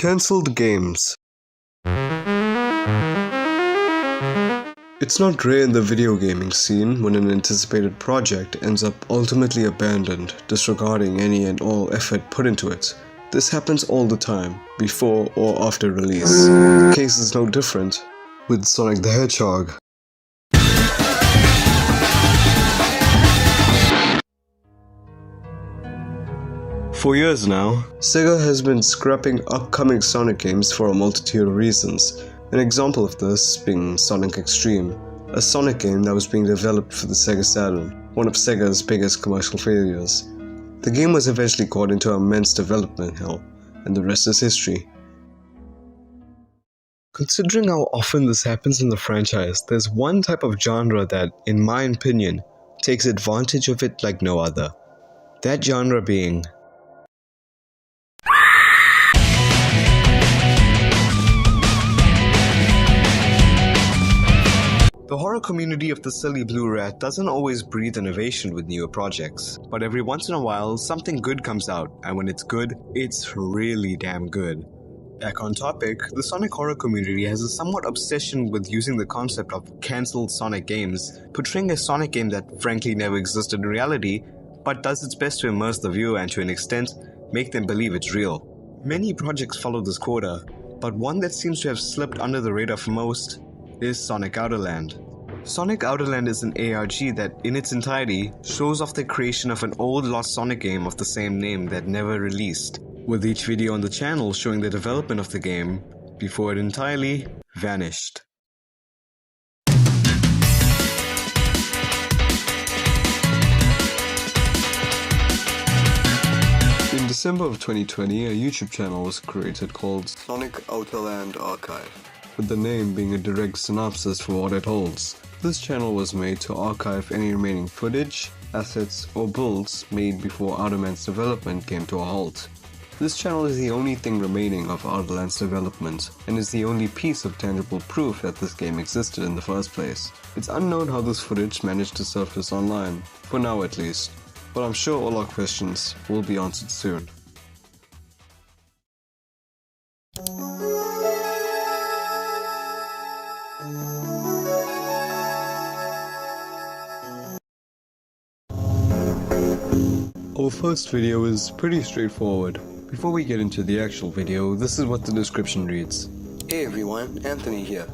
Cancelled games. It's not rare in the video gaming scene when an anticipated project ends up ultimately abandoned, disregarding any and all effort put into it. This happens all the time, before or after release. The case is no different with Sonic the Hedgehog. For years now, Sega has been scrapping upcoming Sonic games for a multitude of reasons. An example of this being Sonic Extreme, a Sonic game that was being developed for the Sega Saturn, one of Sega's biggest commercial failures. The game was eventually caught into immense development hell, and the rest is history. Considering how often this happens in the franchise, there's one type of genre that, in my opinion, takes advantage of it like no other. That genre being the horror community of the silly blue rat doesn't always breathe innovation with newer projects, but every once in a while something good comes out, and when it's good, it's really damn good. Back on topic, the Sonic horror community has a somewhat obsession with using the concept of cancelled Sonic games, portraying a Sonic game that frankly never existed in reality, but does its best to immerse the viewer and to an extent, make them believe it's real. Many projects follow this quota, but one that seems to have slipped under the radar for most is Sonic Outerland. Sonic Outerland is an ARG that, in its entirety, shows off the creation of an old lost Sonic game of the same name that never released, with each video on the channel showing the development of the game before it entirely vanished. In December of 2020, a YouTube channel was created called Sonic Outerland Archive, with the name being a direct synopsis for what it holds. This channel was made to archive any remaining footage, assets, or builds made before Outerland's development came to a halt. This channel is the only thing remaining of Outerland's development, and is the only piece of tangible proof that this game existed in the first place. It's unknown how this footage managed to surface online, for now at least, but I'm sure all our questions will be answered soon. Our first video is pretty straightforward. Before we get into the actual video, this is what the description reads. Hey everyone, Anthony here.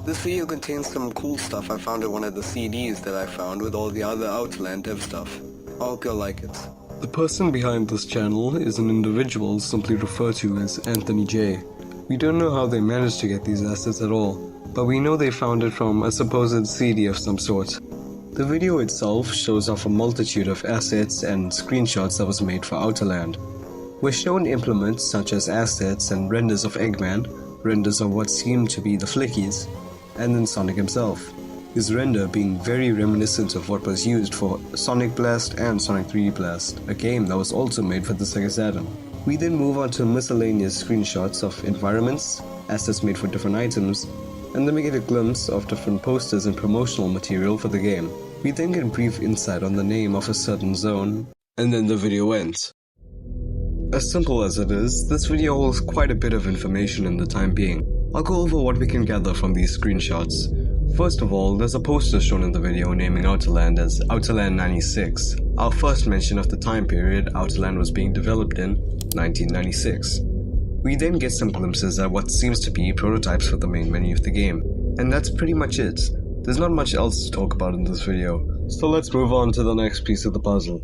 This video contains some cool stuff I found in one of the CDs that I found with all the other Outland dev stuff. I hope you'll like it. The person behind this channel is an individual simply referred to as Anthony J. We don't know how they managed to get these assets at all, but we know they found it from a supposed CD of some sort. The video itself shows off a multitude of assets and screenshots that was made for Outerland. We're shown implements such as assets and renders of Eggman, renders of what seem to be the Flickies, and then Sonic himself. His render being very reminiscent of what was used for Sonic Blast and Sonic 3D Blast, a game that was also made for the Sega Saturn. We then move on to miscellaneous screenshots of environments, assets made for different items, and then we get a glimpse of different posters and promotional material for the game. We then get brief insight on the name of a certain zone, and then the video ends. As simple as it is, this video holds quite a bit of information in the time being. I'll go over what we can gather from these screenshots. First of all, there's a poster shown in the video naming Outerland as Outerland 96, our first mention of the time period Outerland was being developed in, 1996. We then get some glimpses at what seems to be prototypes for the main menu of the game, and that's pretty much it. There's not much else to talk about in this video, so let's move on to the next piece of the puzzle.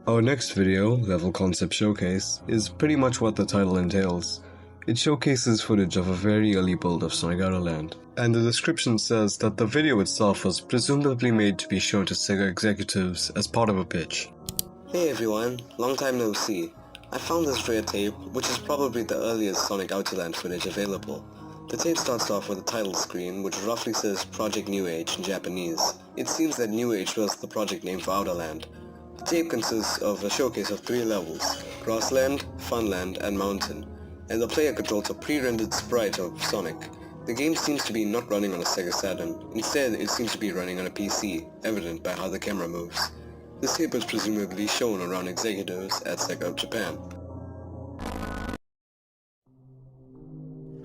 Our next video, Level Concept Showcase, is pretty much what the title entails. It showcases footage of a very early build of Sonic Outerland, and the description says that the video itself was presumably made to be shown to Sega executives as part of a pitch. Hey everyone, long time no see. I found this rare tape, which is probably the earliest Sonic Outerland footage available. The tape starts off with a title screen, which roughly says Project New Age in Japanese. It seems that New Age was the project name for Outerland. The tape consists of a showcase of 3 levels, Grassland, Funland, and Mountain, and the player controls a pre-rendered sprite of Sonic. The game seems to be not running on a Sega Saturn. Instead, it seems to be running on a PC, evident by how the camera moves. This tape was presumably shown around executives at Sega of Japan.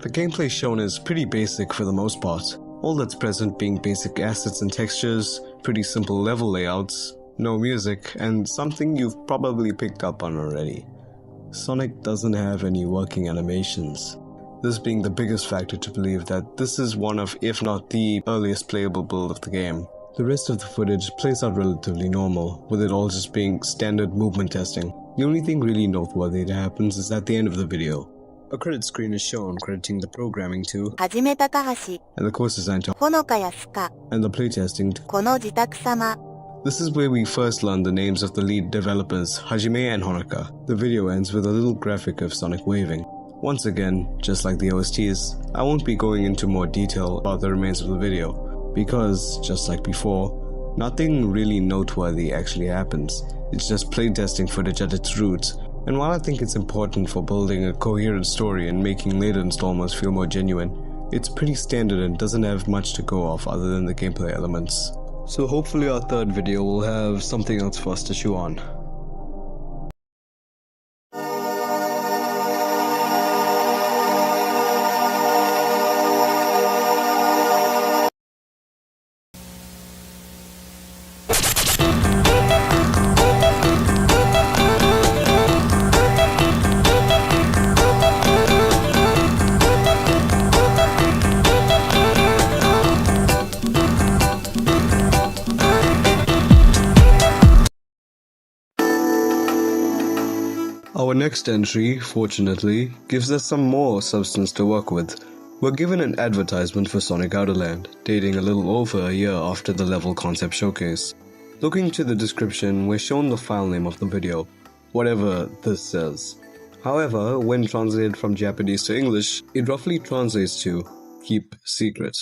The gameplay shown is pretty basic for the most part. All that's present being basic assets and textures, pretty simple level layouts, no music, and something you've probably picked up on already. Sonic doesn't have any working animations. This being the biggest factor to believe that this is one of, if not the earliest playable build of the game. The rest of the footage plays out relatively normal, with it all just being standard movement testing. The only thing really noteworthy that happens is at the end of the video. A credit screen is shown crediting the programming to Hajime Takahashi, and the course design to Honoka Yasuka, and the playtesting to. この自宅様. This is where we first learn the names of the lead developers, Hajime and Honoka. The video ends with a little graphic of Sonic waving. Once again, just like the OSTs, I won't be going into more detail about the remains of the video, because, just like before, nothing really noteworthy actually happens. It's just playtesting footage at its roots. And while I think it's important for building a coherent story and making later installments feel more genuine, it's pretty standard and doesn't have much to go off other than the gameplay elements. So hopefully our third video will have something else for us to chew on. Our next entry, fortunately, gives us some more substance to work with. We're given an advertisement for Sonic Outerland, dating a little over a year after the level concept showcase. Looking to the description, we're shown the file name of the video, whatever this says. However, when translated from Japanese to English, it roughly translates to "keep secret."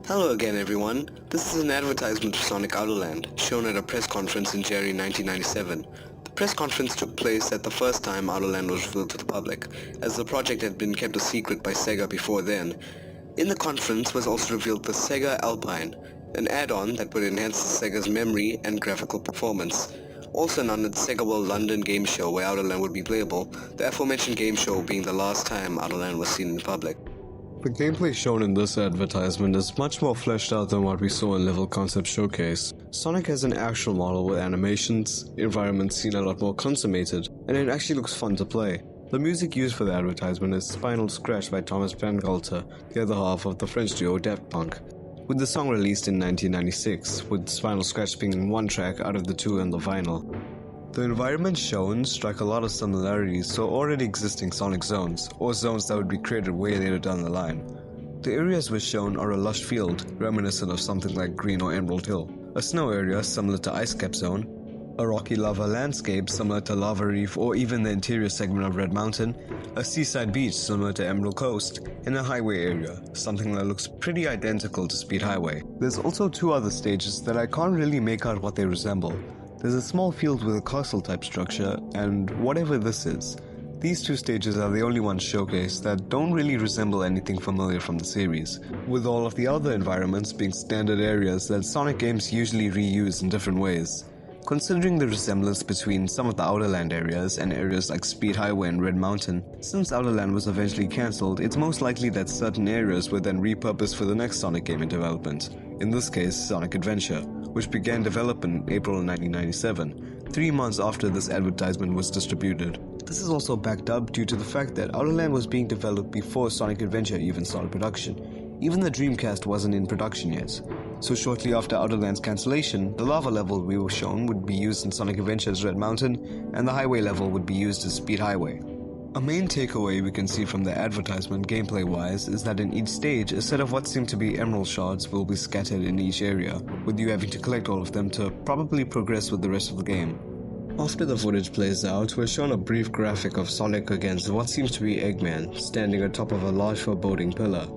Hello again everyone, this is an advertisement for Sonic Outerland, shown at a press conference in January 1997. The press conference took place at the first time Outerland was revealed to the public, as the project had been kept a secret by Sega before then. In the conference was also revealed the Sega Alpine, an add-on that would enhance the Sega's memory and graphical performance. Also known as Sega World London Game Show where Outerland would be playable, the aforementioned game show being the last time Outerland was seen in public. The gameplay shown in this advertisement is much more fleshed out than what we saw in Level Concept Showcase. Sonic has an actual model with animations, environments seen a lot more consummated, and it actually looks fun to play. The music used for the advertisement is Spinal Scratch by Thomas Bangalter, the other half of the French duo Daft Punk, with the song released in 1996, with Spinal Scratch being one track out of the two on the vinyl. The environments shown strike a lot of similarities to already existing Sonic zones, or zones that would be created way later down the line. The areas we're shown are a lush field, reminiscent of something like Green or Emerald Hill, a snow area similar to Ice Cap Zone, a rocky lava landscape similar to Lava Reef or even the interior segment of Red Mountain, a seaside beach similar to Emerald Coast, and a highway area, something that looks pretty identical to Speed Highway. There's also two other stages that I can't really make out what they resemble. There's a small field with a castle-type structure, and whatever this is. These two stages are the only ones showcased that don't really resemble anything familiar from the series, with all of the other environments being standard areas that Sonic games usually reuse in different ways. Considering the resemblance between some of the Outerland areas and areas like Speed Highway and Red Mountain, since Outerland was eventually cancelled, it's most likely that certain areas were then repurposed for the next Sonic game in development, in this case Sonic Adventure, which began development in April 1997, 3 months after this advertisement was distributed. This is also backed up due to the fact that Outerland was being developed before Sonic Adventure even started production. Even the Dreamcast wasn't in production yet. So shortly after Outerland's cancellation, the lava level we were shown would be used in Sonic Adventure's Red Mountain, and the highway level would be used as Speed Highway. A main takeaway we can see from the advertisement gameplay-wise is that in each stage, a set of what seem to be emerald shards will be scattered in each area, with you having to collect all of them to probably progress with the rest of the game. After the footage plays out, we're shown a brief graphic of Sonic against what seems to be Eggman, standing atop of a large foreboding pillar.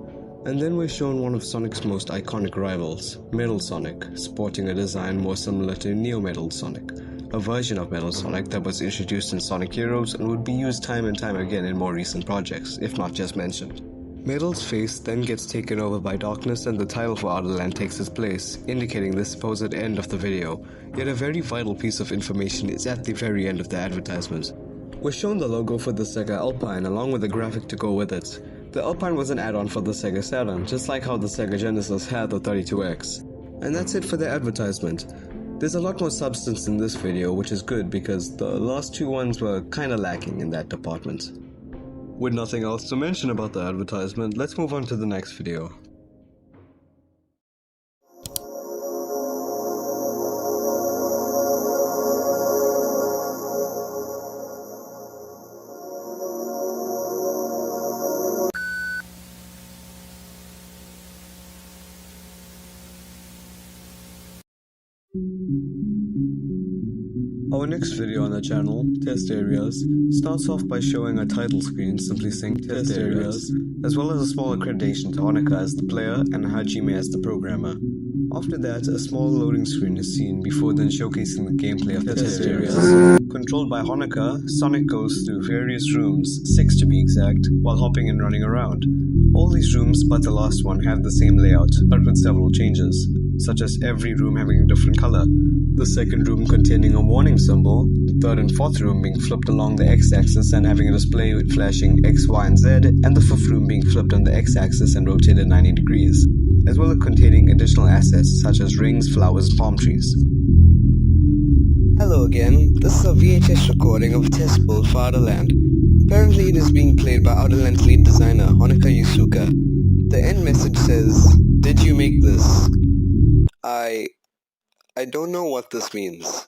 And then we're shown one of Sonic's most iconic rivals, Metal Sonic, sporting a design more similar to Neo Metal Sonic, a version of Metal Sonic that was introduced in Sonic Heroes and would be used time and time again in more recent projects, if not just mentioned. Metal's face then gets taken over by darkness and the title for Outerland takes its place, indicating the supposed end of the video, yet a very vital piece of information is at the very end of the advertisement. We're shown the logo for the Sega Alpine along with a graphic to go with it. The Alpine was an add-on for the Sega Saturn, just like how the Sega Genesis had the 32X. And that's it for the advertisement. There's a lot more substance in this video, which is good because the last two ones were kinda lacking in that department. With nothing else to mention about the advertisement, let's move on to the next video. Our next video on the channel, Test Areas, starts off by showing a title screen simply saying Test Areas, as well as a small accreditation to Honoka as the player and Hajime as the programmer. After that, a small loading screen is seen before then showcasing the gameplay of the Test Areas. Controlled by Honoka, Sonic goes through various rooms, 6 to be exact, while hopping and running around. All these rooms but the last one have the same layout, but with several changes, such as every room having a different color. The second room containing a warning symbol, the third and fourth room being flipped along the x-axis and having a display with flashing X, Y, and Z, and the fifth room being flipped on the x-axis and rotated 90 degrees, as well as containing additional assets such as rings, flowers, and palm trees. Hello again, this is a VHS recording of a test build for Outerland. Apparently it is being played by Outerland's lead designer, Honoka Yusuka. The end message says, "Did you make this?" I don't know what this means.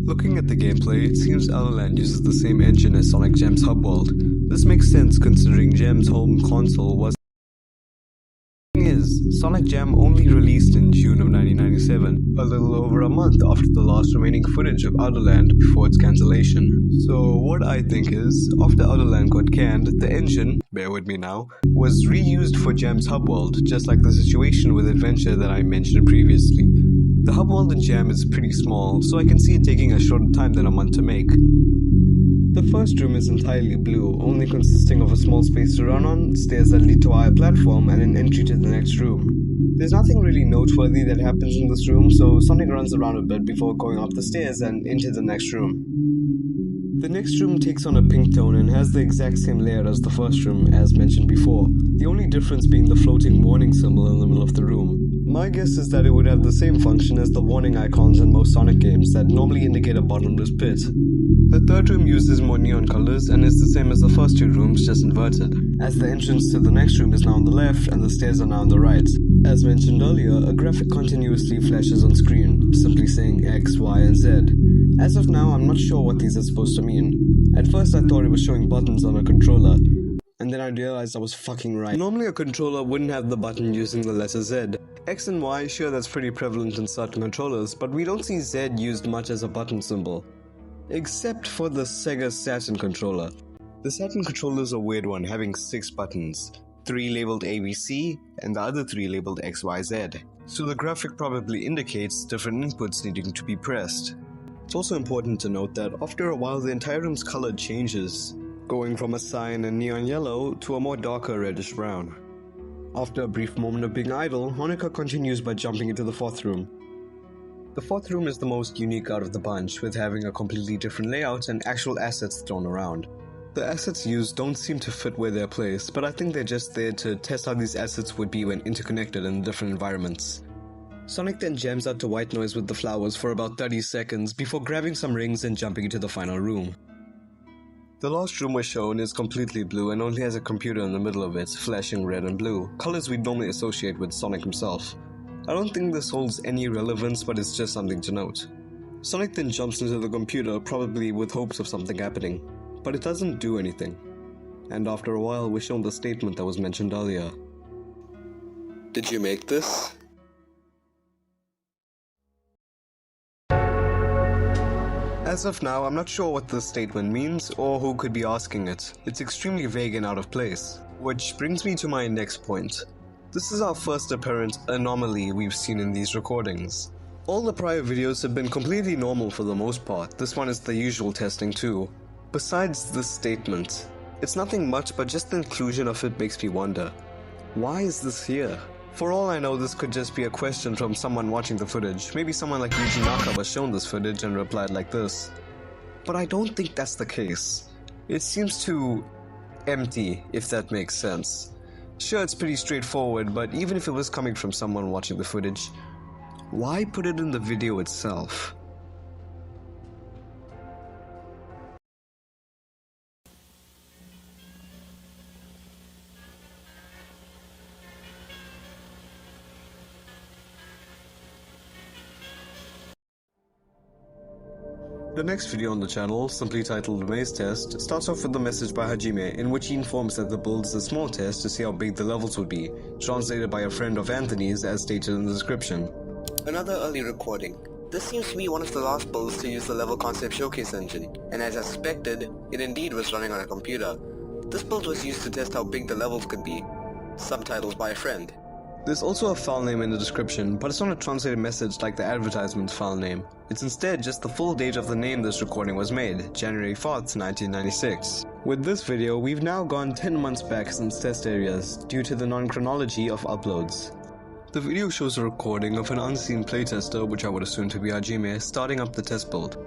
Looking at the gameplay, it seems Outerland uses the same engine as Sonic Jam's hub world. This makes sense considering Jam's home console was. The thing is, Sonic Jam only released in June of 1997, a little over a month after the last remaining footage of Outerland before its cancellation. So what I think is, after Outerland got canned, the engine, bear with me now, was reused for Jam's hub world, just like the situation with Adventure that I mentioned previously. The hub world in Jam is pretty small, so I can see it taking a shorter time than a month to make. The first room is entirely blue, only consisting of a small space to run on, stairs that lead to a higher platform, and an entry to the next room. There's nothing really noteworthy that happens in this room, so Sonic runs around a bit before going up the stairs and into the next room. The next room takes on a pink tone and has the exact same layout as the first room, as mentioned before, the only difference being the floating warning symbol in the middle of the room. My guess is that it would have the same function as the warning icons in most Sonic games that normally indicate a bottomless pit. The third room uses more neon colors and is the same as the first two rooms, just inverted, as the entrance to the next room is now on the left and the stairs are now on the right. As mentioned earlier, a graphic continuously flashes on screen, simply saying X, Y, and Z. As of now, I'm not sure what these are supposed to mean. At first I thought it was showing buttons on a controller, and then I realized I was fucking right. Normally a controller wouldn't have the button using the letter Z. X and Y, sure, that's pretty prevalent in certain controllers, but we don't see Z used much as a button symbol. Except for the Sega Saturn controller. The Saturn controller is a weird one, having 6 buttons, 3 labeled ABC, and the other 3 labeled XYZ. So the graphic probably indicates different inputs needing to be pressed. It's also important to note that after a while the entire room's color changes, going from a cyan and neon yellow to a more darker reddish brown. After a brief moment of being idle, Honoka continues by jumping into the fourth room. The fourth room is the most unique out of the bunch, with having a completely different layout and actual assets thrown around. The assets used don't seem to fit where they're placed, but I think they're just there to test how these assets would be when interconnected in different environments. Sonic then jams out to white noise with the flowers for about 30 seconds before grabbing some rings and jumping into the final room. The last room we're shown is completely blue and only has a computer in the middle of it, flashing red and blue, colors we'd normally associate with Sonic himself. I don't think this holds any relevance, but it's just something to note. Sonic then jumps into the computer, probably with hopes of something happening, but it doesn't do anything. And after a while, we're shown the statement that was mentioned earlier. Did you make this? As of now, I'm not sure what this statement means or who could be asking it. It's extremely vague and out of place. Which brings me to my next point. This is our first apparent anomaly we've seen in these recordings. All the prior videos have been completely normal for the most part. This one is the usual testing too. Besides this statement, it's nothing much, but just the inclusion of it makes me wonder, why is this here? For all I know, this could just be a question from someone watching the footage. Maybe someone like Yuji Naka was shown this footage and replied like this. But I don't think that's the case. It seems too empty, if that makes sense. Sure, it's pretty straightforward, but even if it was coming from someone watching the footage, why put it in the video itself? The next video on the channel, simply titled Maze Test, starts off with a message by Hajime in which he informs that the build is a small test to see how big the levels would be, translated by a friend of Anthony's as stated in the description. Another early recording. This seems to be one of the last builds to use the level concept showcase engine, and as expected, it indeed was running on a computer. This build was used to test how big the levels could be. Subtitles by a friend. There's also a file name in the description, but it's not a translated message like the advertisement's file name. It's instead just the full date of the name this recording was made, January 4th, 1996. With this video, we've now gone 10 months back since test areas, due to the non-chronology of uploads. The video shows a recording of an unseen playtester, which I would assume to be Hajime, starting up the test build.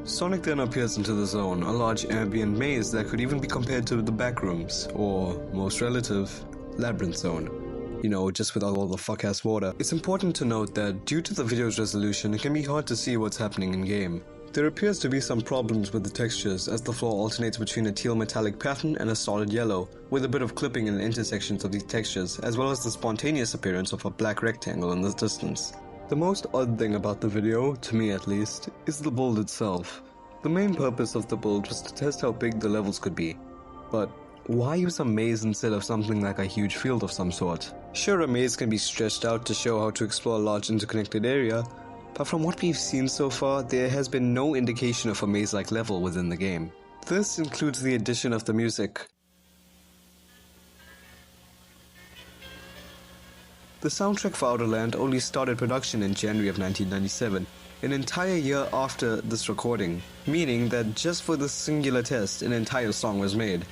Sonic then appears into the zone, a large ambient maze that could even be compared to the backrooms, or, most relative, labyrinth zone. You know, just without all the fuck-ass water. It's important to note that due to the video's resolution, it can be hard to see what's happening in-game. There appears to be some problems with the textures as the floor alternates between a teal metallic pattern and a solid yellow, with a bit of clipping in the intersections of these textures, as well as the spontaneous appearance of a black rectangle in the distance. The most odd thing about the video, to me at least, is the build itself. The main purpose of the build was to test how big the levels could be, but why use a maze instead of something like a huge field of some sort? Sure, a maze can be stretched out to show how to explore a large interconnected area, but from what we've seen so far, there has been no indication of a maze-like level within the game. This includes the addition of the music. The soundtrack for Outerland only started production in January of 1997, an entire year after this recording, meaning that just for this singular test, an entire song was made.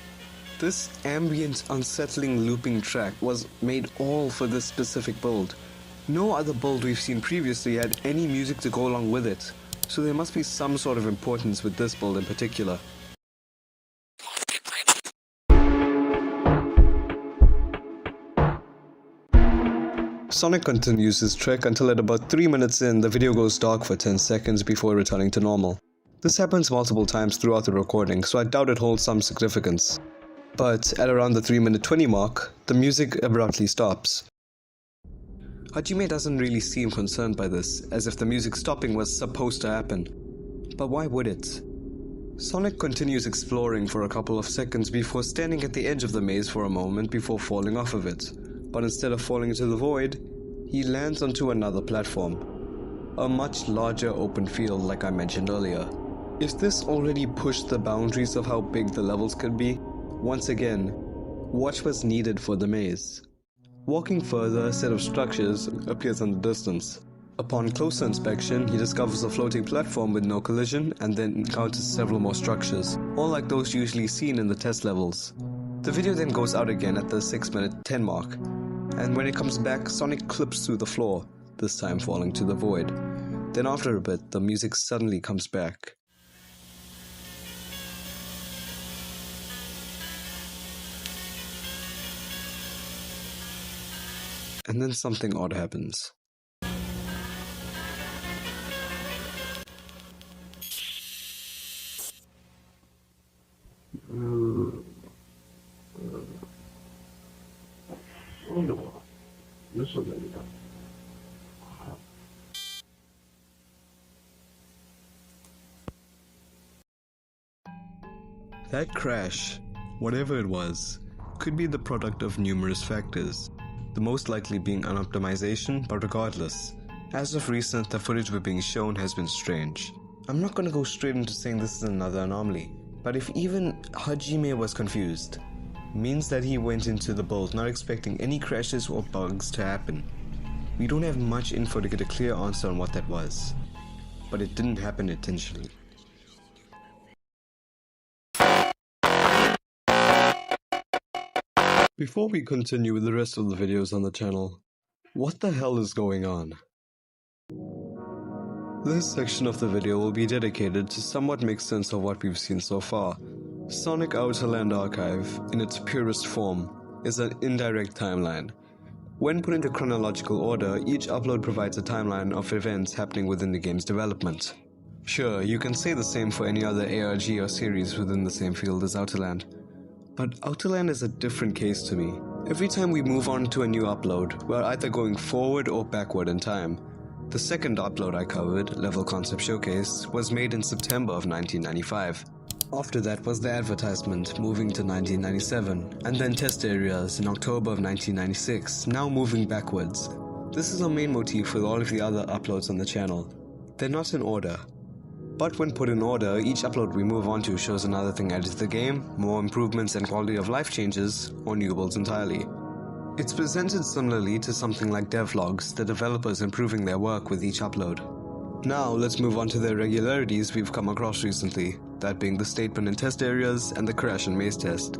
This ambient, unsettling looping track was made all for this specific build. No other build we've seen previously had any music to go along with it, so there must be some sort of importance with this build in particular. Sonic continues his trek until at about 3 minutes in, the video goes dark for 10 seconds before returning to normal. This happens multiple times throughout the recording, so I doubt it holds some significance. But at around the 3-minute 20 mark, the music abruptly stops. Hajime doesn't really seem concerned by this, as if the music stopping was supposed to happen. But why would it? Sonic continues exploring for a couple of seconds before standing at the edge of the maze for a moment before falling off of it. But instead of falling into the void, he lands onto another platform. A much larger open field like I mentioned earlier. If this already pushed the boundaries of how big the levels could be, once again, what was needed for the maze? Walking further, a set of structures appears in the distance. Upon closer inspection, he discovers a floating platform with no collision and then encounters several more structures, all like those usually seen in the test levels. The video then goes out again at the 6-minute 10 mark, and when it comes back, Sonic clips through the floor, this time falling to the void. Then after a bit, the music suddenly comes back. And then something odd happens. That crash, whatever it was, could be the product of numerous factors. The most likely being unoptimization, but regardless, as of recent the footage we're being shown has been strange. I'm not gonna go straight into saying this is another anomaly, but if even Hajime was confused, means that he went into the build not expecting any crashes or bugs to happen. We don't have much info to get a clear answer on what that was, but it didn't happen intentionally. Before we continue with the rest of the videos on the channel, what the hell is going on? This section of the video will be dedicated to somewhat make sense of what we've seen so far. Sonic Outerland Archive, in its purest form, is an indirect timeline. When put into chronological order, each upload provides a timeline of events happening within the game's development. Sure, you can say the same for any other ARG or series within the same field as Outerland, but Outerland is a different case to me. Every time we move on to a new upload, we're either going forward or backward in time. The second upload I covered, Level Concept Showcase, was made in September of 1995. After that was the advertisement, moving to 1997, and then test areas in October of 1996, now moving backwards. This is our main motif with all of the other uploads on the channel. They're not in order. But when put in order, each upload we move on to shows another thing added to the game, more improvements and quality of life changes, or new builds entirely. It's presented similarly to something like devlogs, the developers improving their work with each upload. Now let's move on to the irregularities we've come across recently, that being the statement in test areas and the crash and maze test.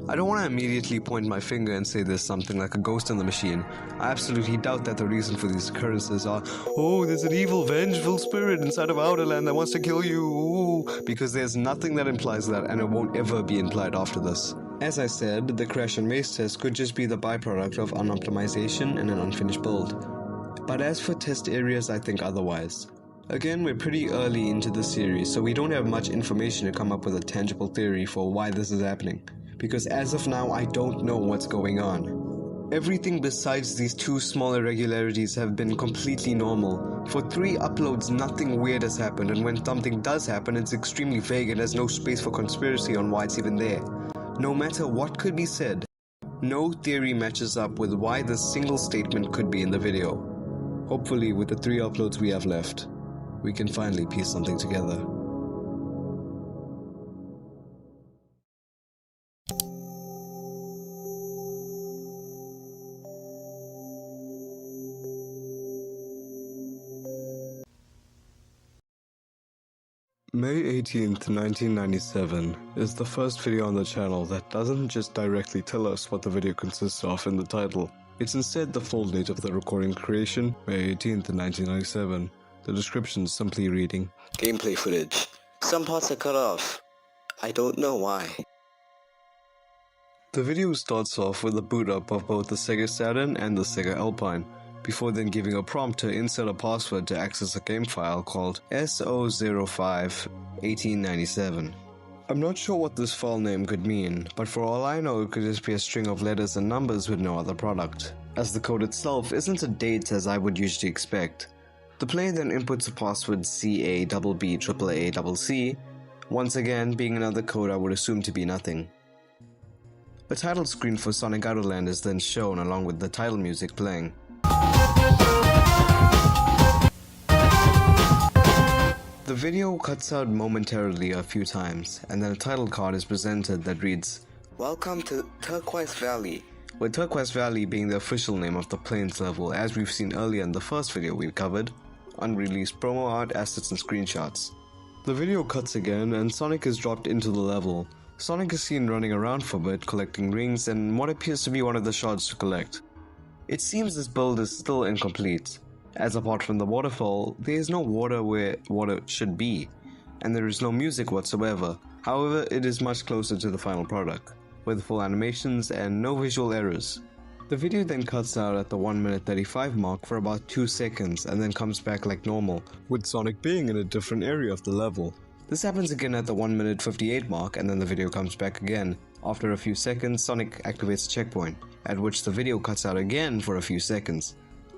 I don't want to immediately point my finger and say there's something like a ghost in the machine. I absolutely doubt that the reason for these occurrences are, oh, there's an evil, vengeful spirit inside of Outerland that wants to kill you, ooh, because there's nothing that implies that, and it won't ever be implied after this. As I said, the crash and maze test could just be the byproduct of unoptimization and an unfinished build. But as for test areas, I think otherwise. Again, we're pretty early into the series, so we don't have much information to come up with a tangible theory for why this is happening. Because as of now, I don't know what's going on. Everything besides these two small irregularities have been completely normal. For 3 uploads, nothing weird has happened, and when something does happen, it's extremely vague and has no space for conspiracy on why it's even there. No matter what could be said, no theory matches up with why this single statement could be in the video. Hopefully, with the 3 uploads we have left, we can finally piece something together. May 18th, 1997 is the first video on the channel that doesn't just directly tell us what the video consists of in the title. It's instead the full date of the recording creation, May 18th, 1997. The description simply reading, Gameplay footage. Some parts are cut off. I don't know why. The video starts off with a boot up of both the Sega Saturn and the Sega Alpine, before then giving a prompt to insert a password to access a game file called SO05-1897. I'm not sure what this file name could mean, but for all I know it could just be a string of letters and numbers with no other product, as the code itself isn't a date as I would usually expect. The player then inputs a password CABBBAAACC, once again being another code I would assume to be nothing. A title screen for Sonic Outerland is then shown along with the title music playing. The video cuts out momentarily a few times, and then a title card is presented that reads, Welcome to Turquoise Valley. with Turquoise Valley being the official name of the Plains level as we've seen earlier in the first video we covered, unreleased promo art, assets and screenshots. The video cuts again and Sonic is dropped into the level. Sonic is seen running around for a bit collecting rings and what appears to be one of the shards to collect. It seems this build is still incomplete, as apart from the waterfall, there is no water where water should be, and there is no music whatsoever. However, it is much closer to the final product, with full animations and no visual errors. The video then cuts out at the 1:35 mark for about 2 seconds and then comes back like normal, with Sonic being in a different area of the level. This happens again at the 1:58 mark and then the video comes back again. After a few seconds, Sonic activates a checkpoint, at which the video cuts out again for a few seconds.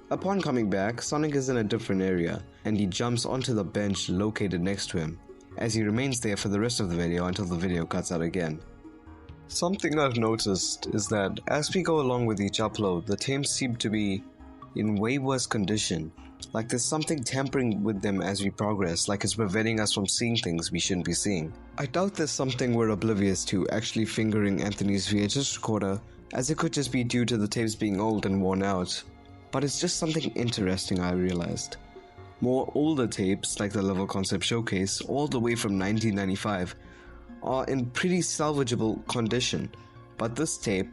Upon coming back, Sonic is in a different area, and he jumps onto the bench located next to him, as he remains there for the rest of the video until the video cuts out again. Something I've noticed is that as we go along with each upload, the teams seem to be in way worse condition, like there's something tampering with them as we progress, like it's preventing us from seeing things we shouldn't be seeing. I doubt there's something we're oblivious to actually fingering Anthony's VHS recorder, as it could just be due to the tapes being old and worn out. but it's just something interesting I realized. More older tapes, like the level concept showcase, all the way from 1995, are in pretty salvageable condition, but this tape,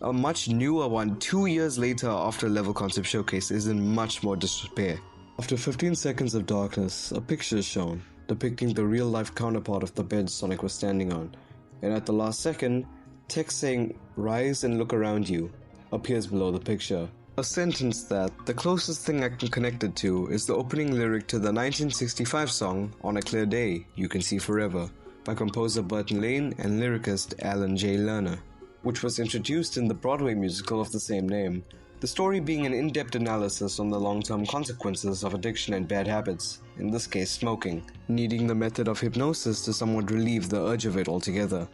a much newer one 2 years later after level concept showcase, is in much more disrepair. After 15 seconds of darkness, a picture is shown, depicting the real-life counterpart of the bed Sonic was standing on, and at the last second, text saying, "Rise and look around you," appears below the picture. A sentence that, the closest thing I can connect it to, is the opening lyric to the 1965 song, "On a Clear Day, You Can See Forever," by composer Burton Lane and lyricist Alan J. Lerner, which was introduced in the Broadway musical of the same name. The story being an in-depth analysis on the long-term consequences of addiction and bad habits, in this case smoking, needing the method of hypnosis to somewhat relieve the urge of it altogether.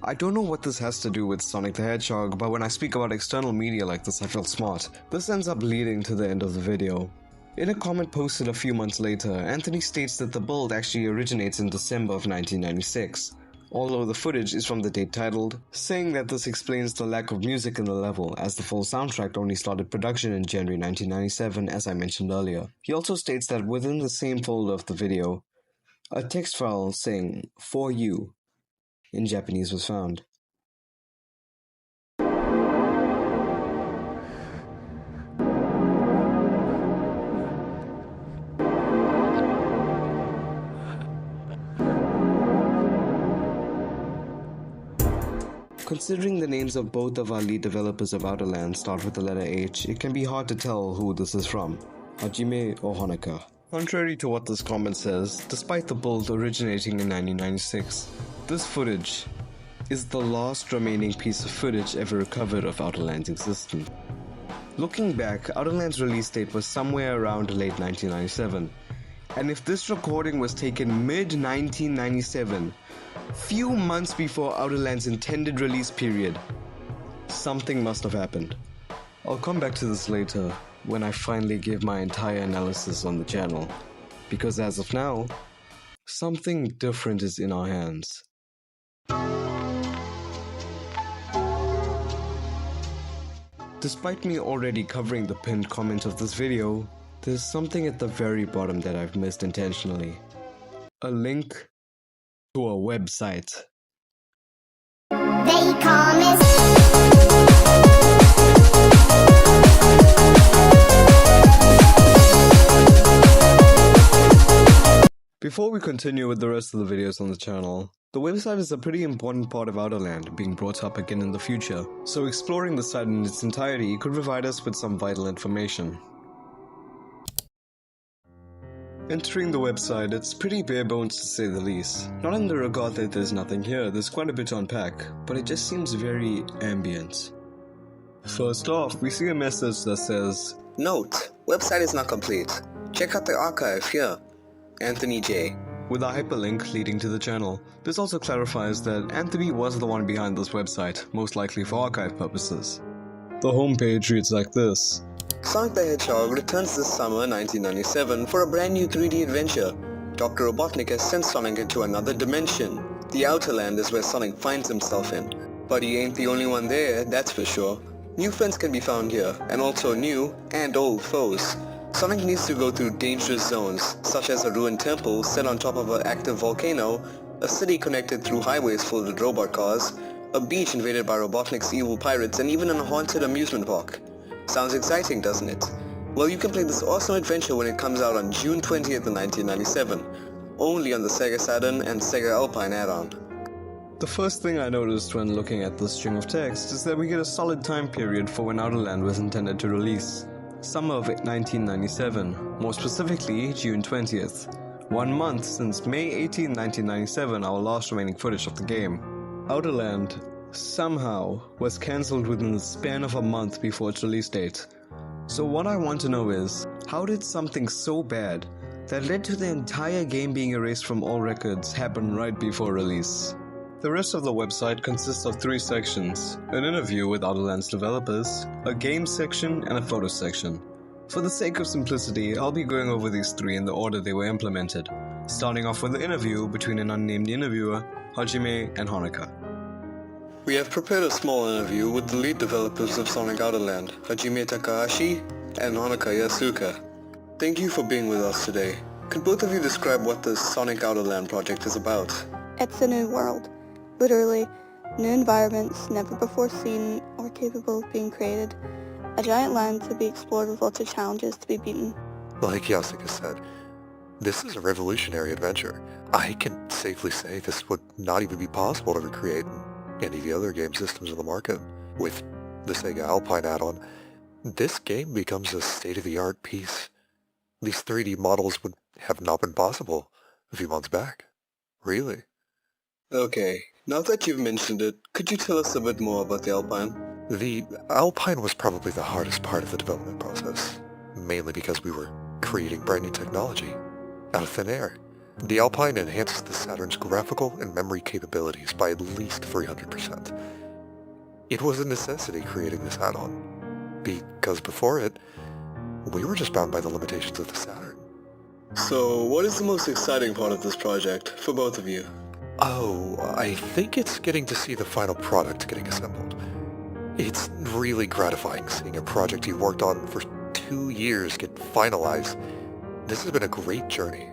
I don't know what this has to do with Sonic the Hedgehog, but when I speak about external media like this, I feel smart. This ends up leading to the end of the video. In a comment posted a few months later, Anthony states that the build actually originates in December of 1996, although the footage is from the date titled, saying that this explains the lack of music in the level, as the full soundtrack only started production in January 1997, as I mentioned earlier. He also states that within the same folder of the video, a text file saying, "For you," in Japanese was found. Considering the names of both of our lead developers of Outerland start with the letter H, it can be hard to tell who this is from, Hajime or Honoka. Contrary to what this comment says, despite the build originating in 1996, this footage is the last remaining piece of footage ever recovered of Outerland's existence. Looking back, Outerland's release date was somewhere around late 1997, and if this recording was taken mid-1997, few months before Outerland's intended release period, something must have happened. I'll come back to this later, when I finally give my entire analysis on the channel, because as of now, something different is in our hands. Despite me already covering the pinned comment of this video, there's something at the very bottom that I've missed intentionally. A link to a website. They call me. Before we continue with the rest of the videos on the channel, the website is a pretty important part of Outerland, being brought up again in the future, so exploring the site in its entirety could provide us with some vital information. Entering the website, it's pretty bare bones to say the least. Not in the regard that there's nothing here, there's quite a bit to unpack, but it just seems very ambient. First off, we see a message that says, Note, website is not complete. Check out the archive here. Anthony J. with a hyperlink leading to the channel. This also clarifies that Anthony was the one behind this website, most likely for archive purposes. The homepage reads like this. Sonic the Hedgehog returns this summer 1997 for a brand new 3D adventure. Dr. Robotnik has sent Sonic into another dimension. The Outerland is where Sonic finds himself in. But he ain't the only one there, that's for sure. New friends can be found here, and also new and old foes. Sonic needs to go through dangerous zones, such as a ruined temple set on top of an active volcano, a city connected through highways full with robot cars, a beach invaded by Robotnik's evil pirates, and even a haunted amusement park. Sounds exciting, doesn't it? Well, you can play this awesome adventure when it comes out on June 20th of 1997, only on the Sega Saturn and Sega Alpine add-on. The first thing I noticed when looking at this string of text is that we get a solid time period for when Outerland was intended to release. Summer of 1997, more specifically June 20th. 1 month since May 18, 1997, our last remaining footage of the game. Outerland somehow was cancelled within the span of a month before its release date. So what I want to know is, how did something so bad that led to the entire game being erased from all records happen right before release? The rest of the website consists of 3 sections, an interview with Outerland's developers, a games section, and a photos section. For the sake of simplicity, I'll be going over these 3 in the order they were implemented, starting off with the interview between an unnamed interviewer, Hajime, and Honoka. We have prepared a small interview with the lead developers of Sonic Outerland, Hajime Takahashi, and Honoka Yasuka. Thank you for being with us today. Could both of you describe what the Sonic Outerland project is about? It's a new world. Literally, new environments never before seen or capable of being created. A giant land to be explored with lots of challenges to be beaten. Like Yasuka said, this is a revolutionary adventure. I can safely say this would not even be possible to recreate in any of the other game systems on the market. With the Sega Alpine add-on, this game becomes a state-of-the-art piece. These 3D models would have not been possible a few months back. Really. Okay, now that you've mentioned it, could you tell us a bit more about the Alpine? The Alpine was probably the hardest part of the development process, mainly because we were creating brand new technology out of thin air. The Alpine enhances the Saturn's graphical and memory capabilities by at least 300%. It was a necessity creating this add-on, because before it, we were just bound by the limitations of the Saturn. So, what is the most exciting part of this project, for both of you? Oh, I think it's getting to see the final product getting assembled. It's really gratifying seeing a project you worked on for 2 years get finalized. This has been a great journey.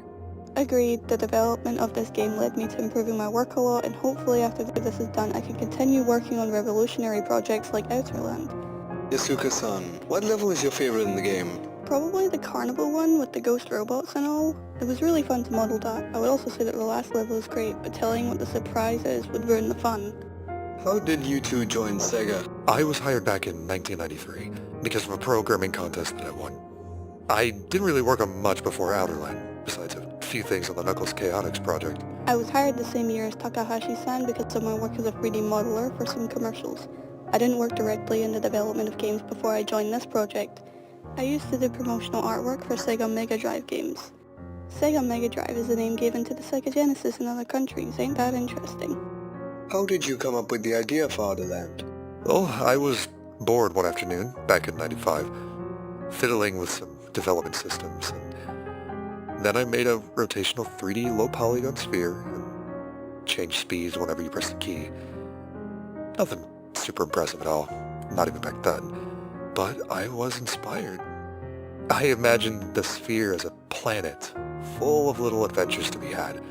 Agreed, the development of this game led me to improving my work a lot, and hopefully after this is done I can continue working on revolutionary projects like Outerland. Yasuka-san, what level is your favorite in the game? Probably the carnival one with the ghost robots and all. It was really fun to model that. I would also say that the last level is great, but telling what the surprise is would ruin the fun. How did you two join Sega? I was hired back in 1993 because of a programming contest that I won. I didn't really work on much before Outerland, besides a few things on the Knuckles Chaotix project. I was hired the same year as Takahashi-san because of my work as a 3D modeler for some commercials. I didn't work directly in the development of games before I joined this project. I used to do promotional artwork for Sega Mega Drive games. Sega Mega Drive is the name given to the Sega Genesis in other countries. Ain't that interesting? How did you come up with the idea for Outerland? Well, I was bored one afternoon, back in 95, fiddling with some development systems, and then I made a rotational 3D low-polygon sphere and changed speeds whenever you press the key. Nothing super impressive at all, not even back then, but I was inspired. I imagined the sphere as a planet full of little adventures to be had.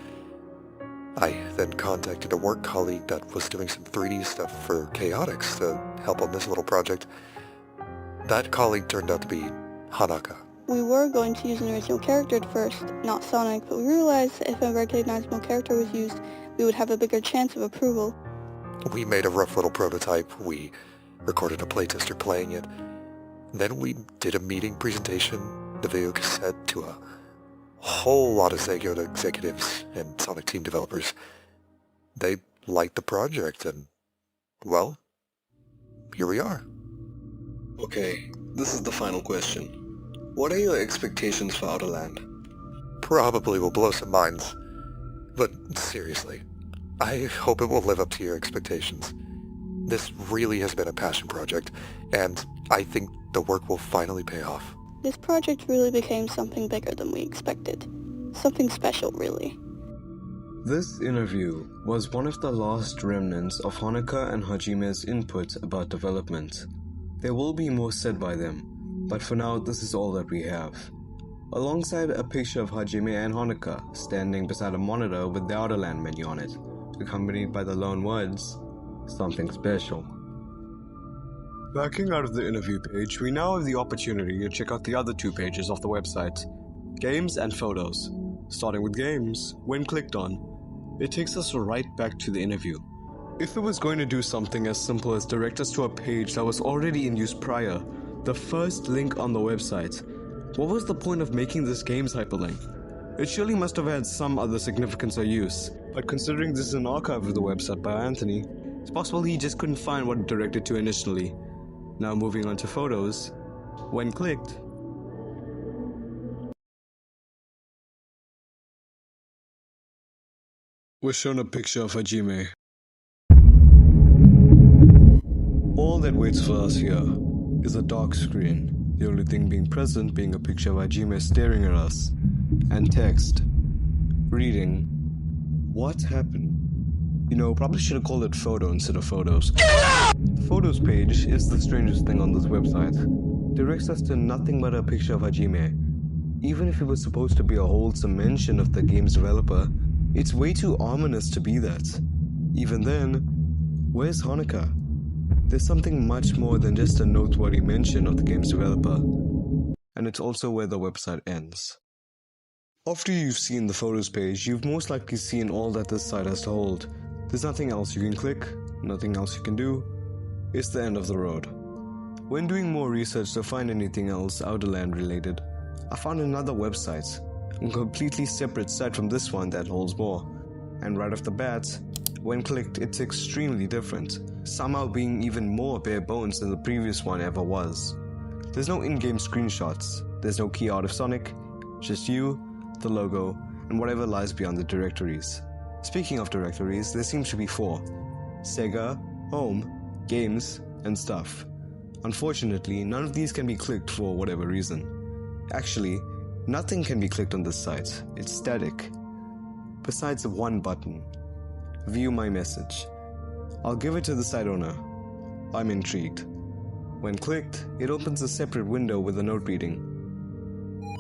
I then contacted a work colleague that was doing some 3D stuff for Chaotix to help on this little project. That colleague turned out to be Hanaka. We were going to use an original character at first, not Sonic, but we realized that if a recognizable character was used, we would have a bigger chance of approval. We made a rough little prototype, we recorded a playtester playing it, then we did a meeting presentation, the video cassette, to a whole lot of Sega executives and Sonic team developers. They liked the project and, well, here we are. Okay, this is the final question. What are your expectations for Outerland? Probably will blow some minds, but seriously, I hope it will live up to your expectations. This really has been a passion project, and I think the work will finally pay off. This project really became something bigger than we expected. Something special, really. This interview was one of the last remnants of Honoka and Hajime's input about development. There will be more said by them, but for now this is all that we have. Alongside a picture of Hajime and Honoka standing beside a monitor with the Outerland menu on it, accompanied by the lone words, "Something special." Backing out of the interview page, we now have the opportunity to check out the other 2 pages of the website, Games and Photos. Starting with Games, when clicked on, it takes us right back to the interview. If it was going to do something as simple as direct us to a page that was already in use prior, the first link on the website, what was the point of making this game's hyperlink? It surely must have had some other significance or use, but considering this is an archive of the website by Anthony, it's possible he just couldn't find what it directed to initially. Now moving on to Photos, when clicked, we're shown a picture of Hajime. All that waits for us here is a dark screen, the only thing being present being a picture of Hajime staring at us, and text, reading, "What happened?" You know, probably should have called it photo instead of photos. The photos page is the strangest thing on this website. directs us to nothing but a picture of Hajime. Even if it was supposed to be a wholesome mention of the game's developer, it's way too ominous to be that. Even then, where's Honoka? There's something much more than just a noteworthy mention of the game's developer. And it's also where the website ends. After you've seen the photos page, you've most likely seen all that this site has to hold. There's nothing else you can click, nothing else you can do. It's the end of the road. When doing more research to find anything else outerland related, I found another website, a completely separate site from this one that holds more. And right off the bat, when clicked, it's extremely different, somehow being even more bare bones than the previous one ever was. There's no in-game screenshots, there's no key art of Sonic, just you, the logo, and whatever lies beyond the directories. Speaking of directories, there seems to be 4. Sega, Home, Games, and Stuff. Unfortunately, none of these can be clicked for whatever reason. Actually, nothing can be clicked on this site, it's static. Besides one button. View my message. I'll give it to the site owner. I'm intrigued. When clicked, it opens a separate window with a note reading.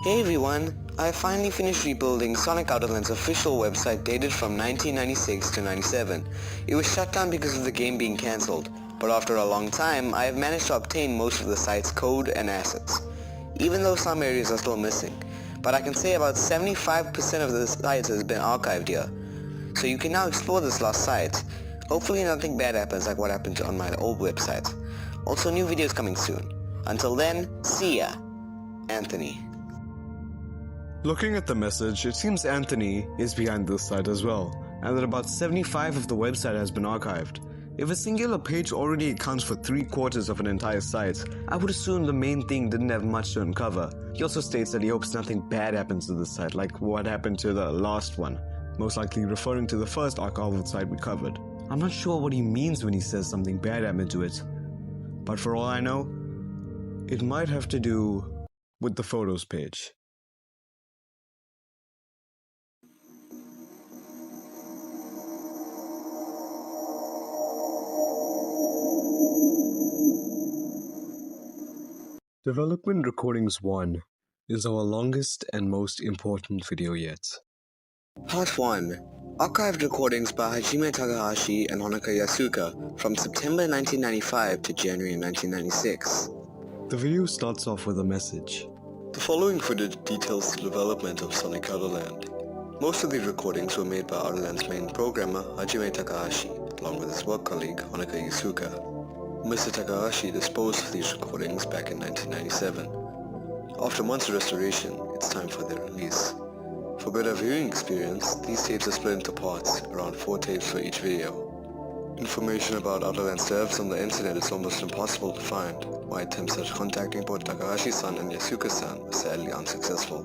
Hey everyone, I finally finished rebuilding Sonic Outerland's official website dated from 1996 to 97. It was shut down because of the game being cancelled, but after a long time, I have managed to obtain most of the site's code and assets. Even though some areas are still missing, but I can say about 75% of the site has been archived here. So you can now explore this lost site. Hopefully nothing bad happens like what happened on my old website. Also new videos coming soon. Until then, see ya. Anthony. Looking at the message, it seems Anthony is behind this site as well, and that about 75 of the website has been archived. If a singular page already accounts for 3/4 of an entire site, I would assume the main thing didn't have much to uncover. He also states that he hopes nothing bad happens to this site, like what happened to the last one, most likely referring to the first archival site we covered. I'm not sure what he means when he says something bad happened to it, but for all I know, it might have to do with the photos page. Development Recordings 1 is our longest and most important video yet. Part 1. Archived recordings by Hajime Takahashi and Honoka Yasuka from September 1995 to January 1996. The video starts off with a message. The following footage details the development of Sonic Outerland. Most of these recordings were made by Outerland's main programmer, Hajime Takahashi, along with his work colleague, Honoka Yasuka. Mr. Takahashi disposed of these recordings back in 1997. After months of restoration, it's time for their release. For better viewing experience, these tapes are split into parts, around 4 tapes for each video. Information about Outerland's devs on the internet is almost impossible to find. My attempts at contacting both Takahashi-san and Yasuka-san were sadly unsuccessful.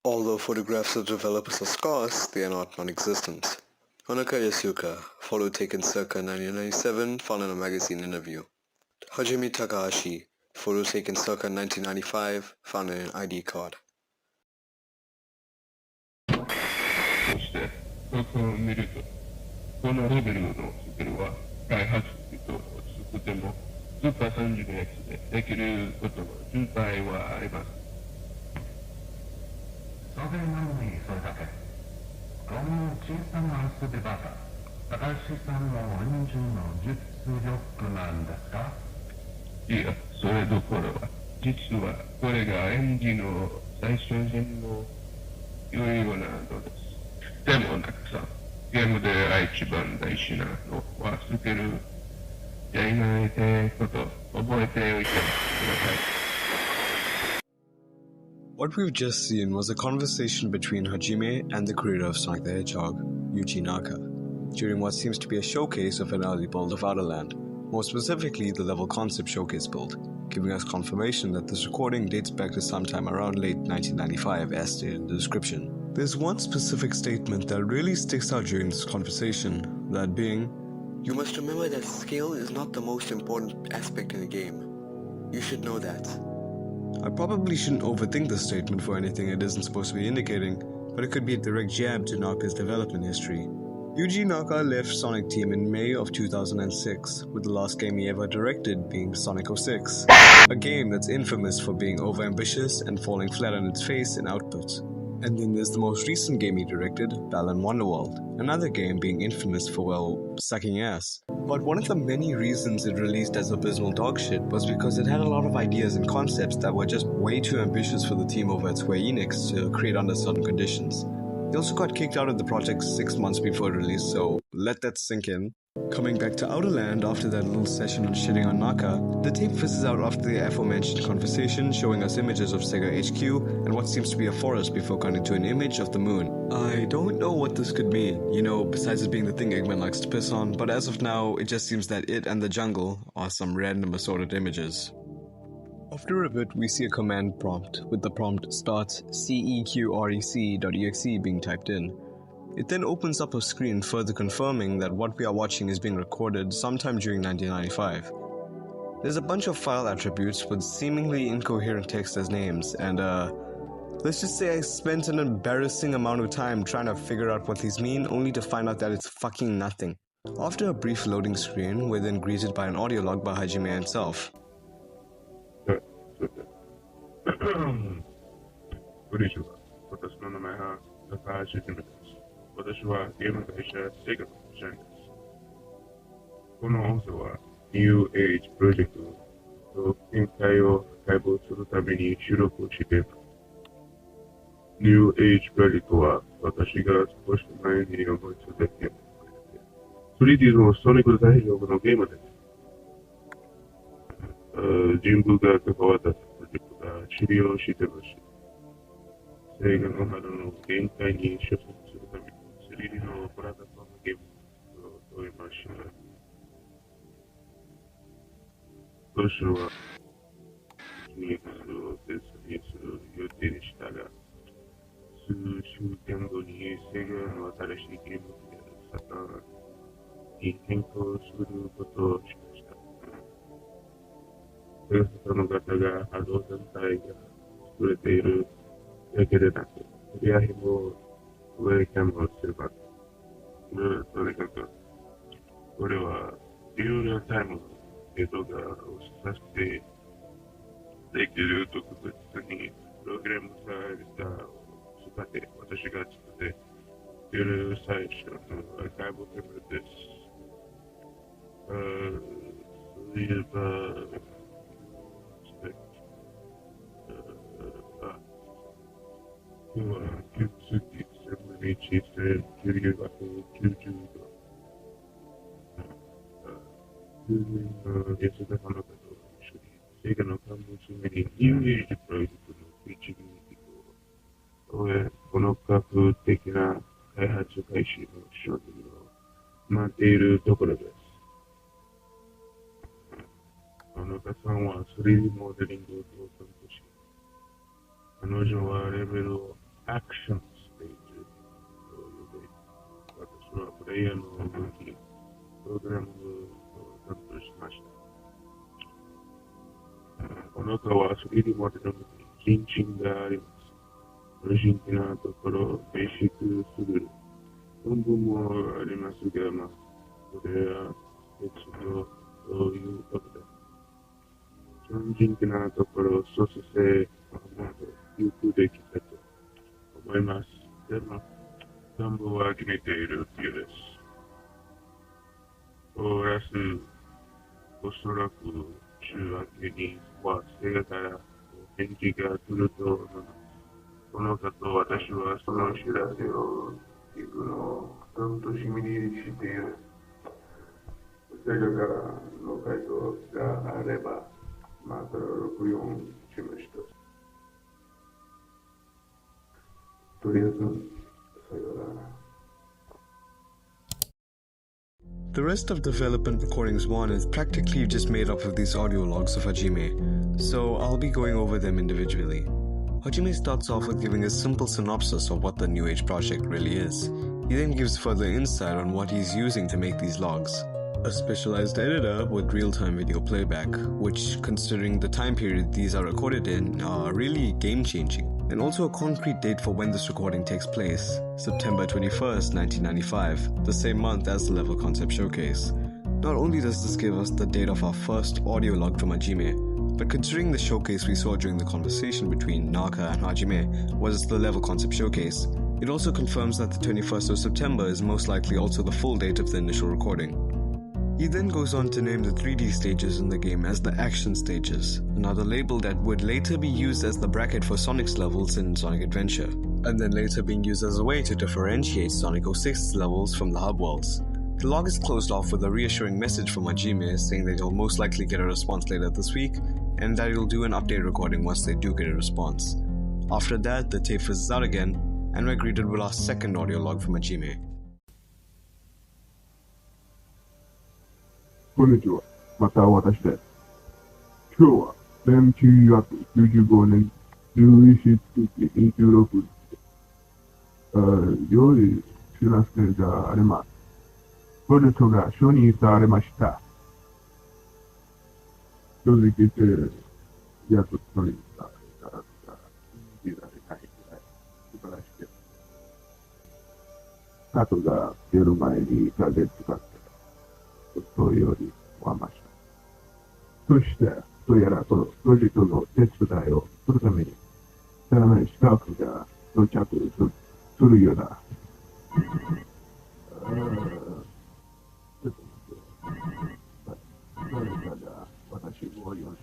Although photographs of developers are scarce, they are not non-existent. Honoka Yasuka, photo taken circa 1997, found in a magazine interview. Hajime Takahashi, photo taken circa 1995, found in an ID card. そしてそう見るとこのレベルのスキルは開発ととてもスーパー 30X でできることの渋滞はあります。それなのにそれだけこの小さな遊び場が高橋さんの演じの実力なんですか？いや、それどころは実はこれが演技の最初人の良いようなのです。でもなくさん、ゲームで一番大事なのはスキルやいないってこと覚えておいてください。What we've just seen was a conversation between Hajime and the creator of Sonic the Hedgehog, Yuji Naka, during what seems to be a showcase of an early build of Outerland, more specifically the level concept showcase build, giving us confirmation that this recording dates back to sometime around late 1995 as stated in the description. There's one specific statement that really sticks out during this conversation, that being, You must remember that scale is not the most important aspect in the game. You should know that. I probably shouldn't overthink this statement for anything it isn't supposed to be indicating, but it could be a direct jab to Naka's development history. Yuji Naka left Sonic Team in May of 2006, with the last game he ever directed being Sonic 06, a game that's infamous for being overambitious and falling flat on its face in output. And then there's the most recent game he directed, Balan Wonderworld, another game being infamous for, well, sucking ass. But one of the many reasons it released as abysmal dogshit was because it had a lot of ideas and concepts that were just way too ambitious for the team over at Square Enix to create under certain conditions. He also got kicked out of the project 6 months before release, so let that sink in. Coming back to Outerland after that little session on shitting on Naka, the tape fizzes out after the aforementioned conversation, showing us images of Sega HQ and what seems to be a forest before cutting to an image of the moon. I don't know what this could mean, besides it being the thing Eggman likes to piss on, but as of now, it just seems that it and the jungle are some random assorted images. After a bit, we see a command prompt, with the prompt start ceqrec.exe being typed in. It then opens up a screen further confirming that what we are watching is being recorded sometime during 1995. There's a bunch of file attributes with seemingly incoherent text as names, and let's just say I spent an embarrassing amount of time trying to figure out what these mean, only to find out that it's fucking nothing. After a brief loading screen, we're then greeted by an audio log by Hajime himself. これ以上は私の名前は高橋純です。私はゲーム会社セガの社員です。この音声は New Age プロジェクトと見解を解剖するために収録をしています。New Age プロジェクトは私が少し前に思いついたゲーム3D のソニック大丈夫のゲームです。人部が関わったプロジェクトが治療してほしい。セガの春の限界に収束するために 3D のプラットフォームゲームを問いました。当初はニュースを説明する予定でしたが、数週間後にセガの新しいゲームであるサタンに変更することをしました。セガサタンの方が波動団体が作れているだけでなく、クリア紐をウェルカムをすれば、とにかく、これはリアルタイムの映像がをさせてできる特別にプログラムされたすべて私が作っている最初のアーカイブフィルムです。そういえば、今日は9月15日、1990度。空軍の月が花形と一緒に、セガの看護娘にニューエイジプロジェクトの一義を、この科学的な開発開始の承認を待っているところです。野中さんは 3D モデリングを担当し、彼女はレベルをアクションステージと呼び、私はプレイヤーの動き、プログラムを担当しました。この他は 3D モデルに人があります。個人的なところ、ベーシックすぎる本文もありますが、これは別のということで、個人的なところ、操作性はもっとよくできたと思います。でも、全部は決めているようです。おそらく週明けにはセガから返事が来ると思います。この方、私はその知らせを聞くのを楽しみにしている。セガからの回答があれば、また録音しました。とりあえず、さよなら。The rest of Development Recordings 1 is practically just made up of these audio logs of Hajime, so I'll be going over them individually. Hajime starts off with giving a simple synopsis of what the New Age project really is. He then gives further insight on what he's using to make these logs. A specialized editor with real-time video playback, which, considering the time period these are recorded in, are really game-changing. and also a concrete date for when this recording takes place, September 21st, 1995, the same month as the level concept showcase. Not only does this give us the date of our first audio log from Hajime, but considering the showcase we saw during the conversation between Naka and Hajime was the level concept showcase, it also confirms that the 21st of September is most likely also the full date of the initial recording. He then goes on to name the 3D stages in the game as the action stages, another label that would later be used as the bracket for Sonic's levels in Sonic Adventure, and then later being used as a way to differentiate Sonic 06's levels from the hub worlds. The log is closed off with a reassuring message from Hajime saying that he'll most likely get a response later this week, and that he'll do an update recording once they do get a response. After that, the tape fizzes out again, and we're greeted with our second audio log from Hajime. こんにちは。また私です。今日は、1995年11月26日。用意知らせがあります。プロジェクトが承認されました。正直言って、約承認されたら、信じられないくらい素晴らしいです。カトが出る前に1ヶ月かかって、とよりはました。そして、どうやらこのプロジェクトの手伝いをするために、さらなる資格が到着するようだ。ちょっと待って。誰かが私を呼んで。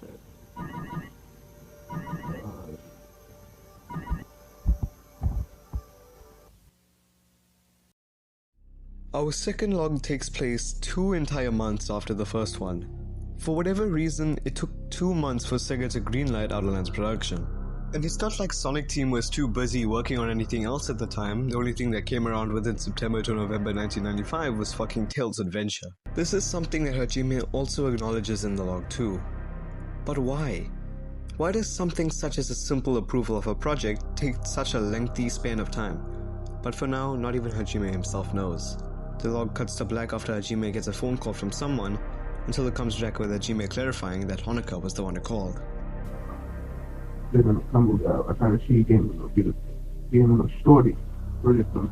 Our second log takes place 2 entire months after the first one. For whatever reason, it took 2 months for Sega to greenlight Outerland's production. And it's not like Sonic Team was too busy working on anything else at the time. The only thing that came around within September to November 1995 was fucking Tails Adventure. This is something that Hajime also acknowledges in the log too. But why? Why does something such as a simple approval of a project take such a lengthy span of time? But for now, not even Hajime himself knows. The log cuts to black after Hajime gets a phone call from someone, until it comes back with Hajime clarifying that Honoka was the one who called. セガの幹部が新しいゲームの技術、ゲームのストーリー、プロジェクトの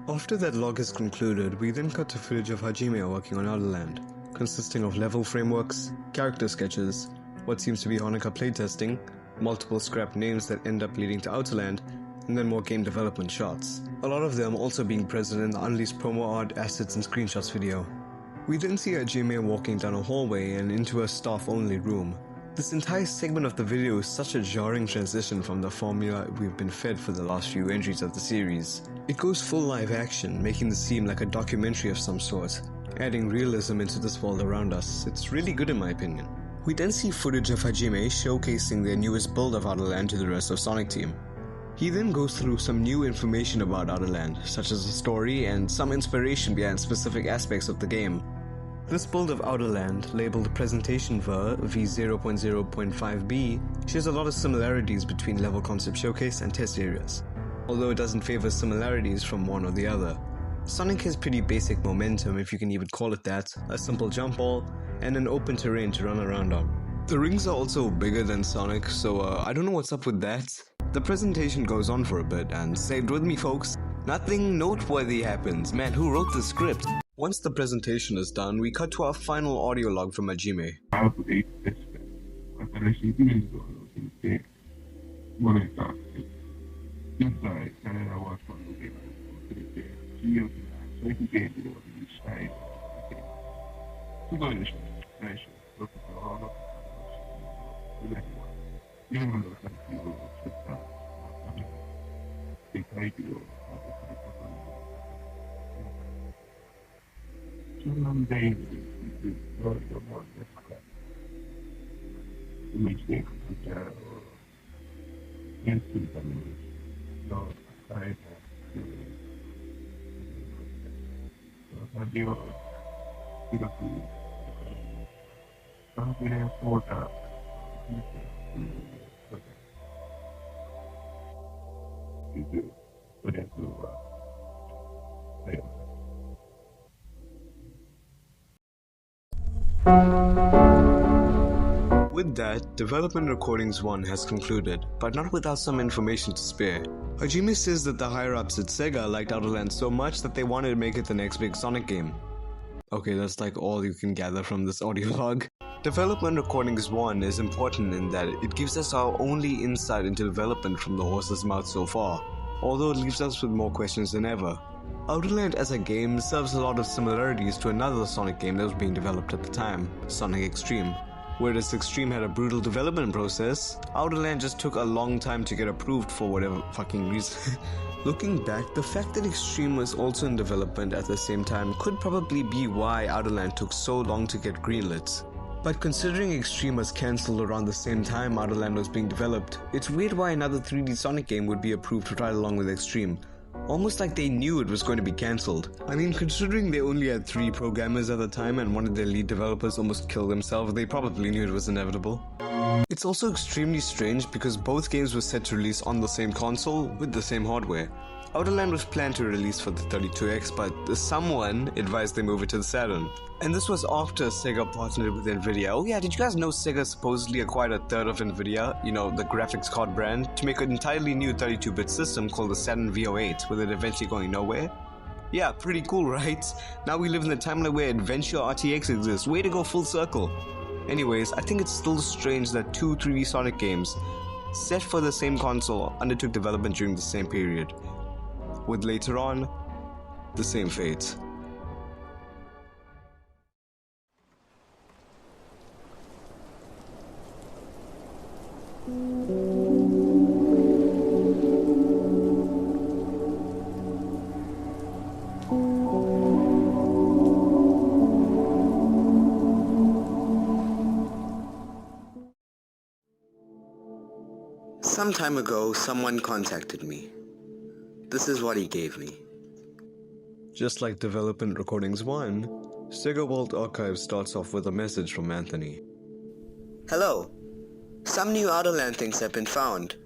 After that log is concluded, we then cut to footage of Hajime working on Outerland, consisting of level frameworks, character sketches, what seems to be Honoka playtesting, multiple scrap names that end up leading to Outerland, and then more game development shots. A lot of them also being present in the unreleased promo art, assets and screenshots video. We then see Hajime walking down a hallway and into a staff-only room. This entire segment of the video is such a jarring transition from the formula we've been fed for the last few entries of the series. It goes full live action, making this seem like a documentary of some sort, adding realism into this world around us. It's really good in my opinion. We then see footage of Hajime showcasing their newest build of Outerland to the rest of Sonic Team. He then goes through some new information about Outerland, such as the story and some inspiration behind specific aspects of the game. This build of Outerland, labeled Presentation Ver V0.0.5b, shares a lot of similarities between Level Concept Showcase and test areas, although it doesn't favor similarities from one or the other. Sonic has pretty basic momentum, if you can even call it that, a simple jump ball, and an open terrain to run around on. The rings are also bigger than Sonic, so I don't know what's up with that. The presentation goes on for a bit, and say it with me folks, nothing noteworthy happens. Man, who wrote the script? Once the presentation is done, we cut to our final audio log from Hajime. アウトで新しい技術を聞いてもらえた。現在、彼らはそのゲームを連れて、企業的な消費ゲームをリリースしたい。すごいでしょ。最初、僕とゲームの作品を作った世界中をそんなんでいいんですどういうもんですか生きていく力を演するためにの伝えた先を広くコンフィデンスウォーターそれは、With that, Development Recordings 1 has concluded, but not without some information to spare. Hajime says that the higher-ups at Sega liked Outerland so much that they wanted to make it the next big Sonic game. Okay, that's like all you can gather from this audio log. Development Recordings 1 is important in that it gives us our only insight into development from the horse's mouth so far, although it leaves us with more questions than ever. Outerland as a game serves a lot of similarities to another Sonic game that was being developed at the time, Sonic Extreme. Whereas Extreme had a brutal development process, Outerland just took a long time to get approved for whatever fucking reason. Looking back, the fact that Extreme was also in development at the same time could probably be why Outerland took so long to get greenlit. But considering Extreme was cancelled around the same time Outerland was being developed, it's weird why another 3D Sonic game would be approved right along with Extreme. Almost like they knew it was going to be cancelled. I mean, considering they only had 3 programmers at the time and one of their lead developers almost killed himself, they probably knew it was inevitable. It's also extremely strange because both games were set to release on the same console with the same hardware. Outerland was planned to release for the 32X, but someone advised they move it to the Saturn. And this was after Sega partnered with Nvidia. Oh yeah, did you guys know Sega supposedly acquired a third of Nvidia, you know, the graphics card brand, to make an entirely new 32-bit system called the Saturn V08, with it eventually going nowhere? Yeah, pretty cool, right? Now we live in the timeline where Adventure RTX exists. Way to go full circle. Anyways, I think it's still strange that 2 3D Sonic games, set for the same console, undertook development during the same period, with later on, the same fate. Some time ago, someone contacted me. This is what he gave me. Just like Development Recordings 1, Sega Vault Archive starts off with a message from Anthony. Hello. Some new Outerland things have been found.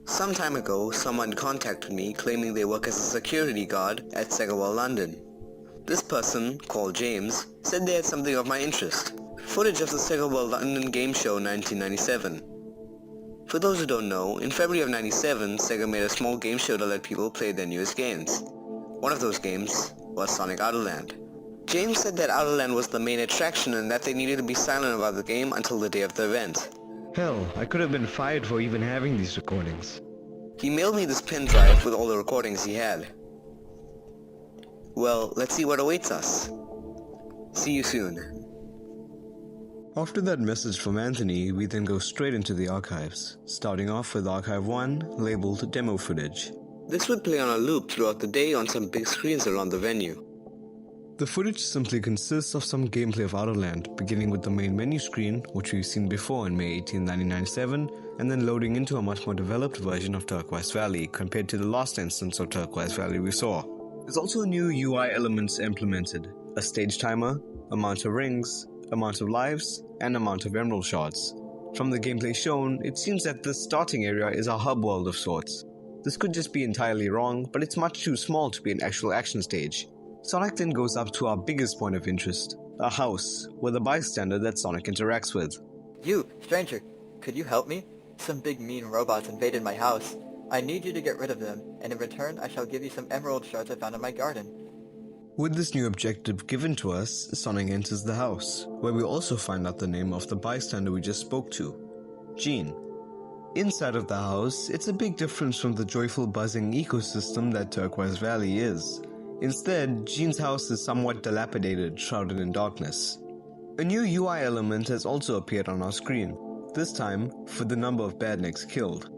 Some time ago, someone contacted me claiming they work as a security guard at Sega World London. This person, called James, said they had something of my interest. Footage of the Sega World London Game Show 1997. For those who don't know, in February of 97, Sega made a small game show to let people play their newest games. One of those games was Sonic Outerland. James said that Outerland was the main attraction and that they needed to be silent about the game until the day of the event. Hell, I could have been fired for even having these recordings. He mailed me this pen drive with all the recordings he had. Well, let's see what awaits us. See you soon. After that message from Anthony, we then go straight into the archives, starting off with Archive 1, labeled Demo Footage. This would play on a loop throughout the day on some big screens around the venue. The footage simply consists of some gameplay of Outerland, beginning with the main menu screen, which we've seen before in May 18, 1997, and then loading into a much more developed version of Turquoise Valley compared to the last instance of Turquoise Valley we saw. There's also new UI elements implemented, a stage timer, amount of rings, amount of lives, and amount of emerald shards. From the gameplay shown, it seems that this starting area is a hub world of sorts. This could just be entirely wrong, but it's much too small to be an actual action stage. Sonic then goes up to our biggest point of interest, a house, with a bystander that Sonic interacts with. You, stranger, could you help me? Some big mean robots invaded my house. I need you to get rid of them, and in return I shall give you some emerald shards I found in my garden. With this new objective given to us, Sonic enters the house, where we also find out the name of the bystander we just spoke to, Gene. Inside of the house, it's a big difference from the joyful buzzing ecosystem that Turquoise Valley is. Instead, Gene's house is somewhat dilapidated, shrouded in darkness. A new UI element has also appeared on our screen, this time for the number of badniks killed.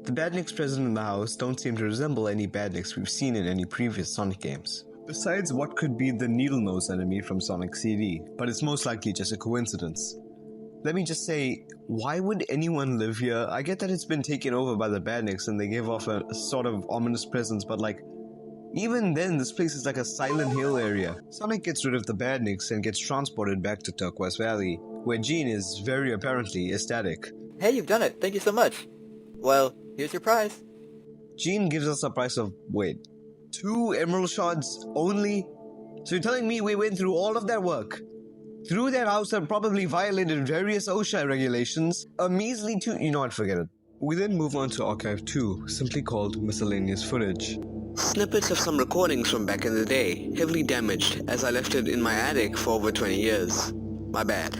The badniks present in the house don't seem to resemble any badniks we've seen in any previous Sonic games, besides what could be the needle nose enemy from Sonic CD, but it's most likely just a coincidence. Let me just say, why would anyone live here? I get that it's been taken over by the badniks and they give off a sort of ominous presence, but like, even then this place is like a Silent Hill area. Sonic gets rid of the badniks and gets transported back to Turquoise Valley, where Gene is very apparently ecstatic. Hey, you've done it! Thank you so much! Well, here's your prize. Gene gives us a price of, wait, 2 emerald shards only? So you're telling me we went through all of that work through their house and probably violated various OSHA regulations. A measly you know what, forget it. We then move on to Archive 2, simply called Miscellaneous Footage. Snippets of some recordings from back in the day, heavily damaged as I left it in my attic for over 20 years. My bad.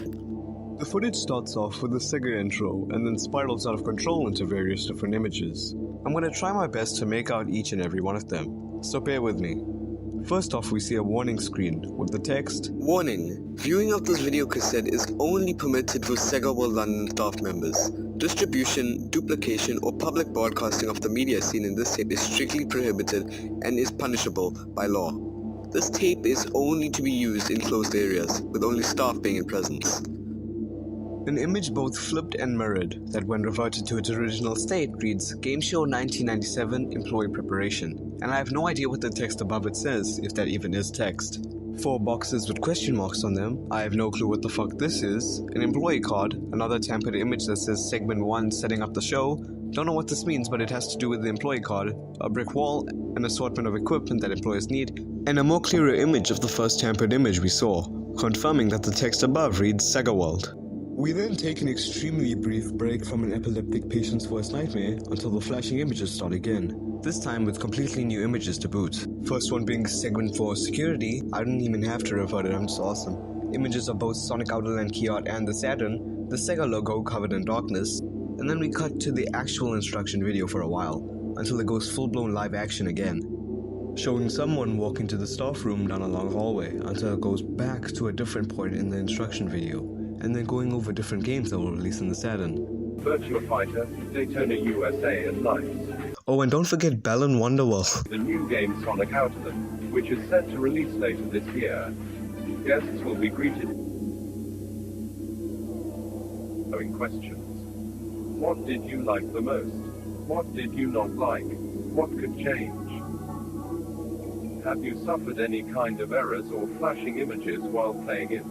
The footage starts off with a Sega intro and then spirals out of control into various different images. I'm gonna try my best to make out each and every one of them, so bear with me. First off, we see a warning screen with the text, Warning! Viewing of this video cassette is only permitted for Sega World London staff members. Distribution, duplication, or public broadcasting of the media seen in this tape is strictly prohibited and is punishable by law. This tape is only to be used in closed areas, with only staff being in presence. An image both flipped and mirrored that when reverted to its original state reads Game Show 1997 Employee Preparation, and I have no idea what the text above it says, if that even is text. 4 boxes with question marks on them, I have no clue what the fuck this is, an employee card, another tampered image that says Segment 1 setting up the show, don't know what this means but it has to do with the employee card, a brick wall, an assortment of equipment that employees need, and a more clearer image of the first tampered image we saw, confirming that the text above reads Sega World. We then take an extremely brief break from an epileptic patient's worst nightmare until the flashing images start again, this time with completely new images to boot. First one being Segment 4 Security, I didn't even have to revert it, I'm just awesome. Images of both Sonic Outerland keyart and the Saturn, the Sega logo covered in darkness, and then we cut to the actual instruction video for a while, until it goes full-blown live action again, showing someone walking to the staff room down a long hallway until it goes back to a different point in the instruction video, and then going over different games that were released in the Saturn. Virtua Fighter, Daytona USA, and Lights. Oh, and don't forget Bell and Wonderworld. The new game Sonic Outerland, which is set to release later this year. Guests will be greeted knowing questions. What did you like the most? What did you not like? What could change? Have you suffered any kind of errors or flashing images while playing it?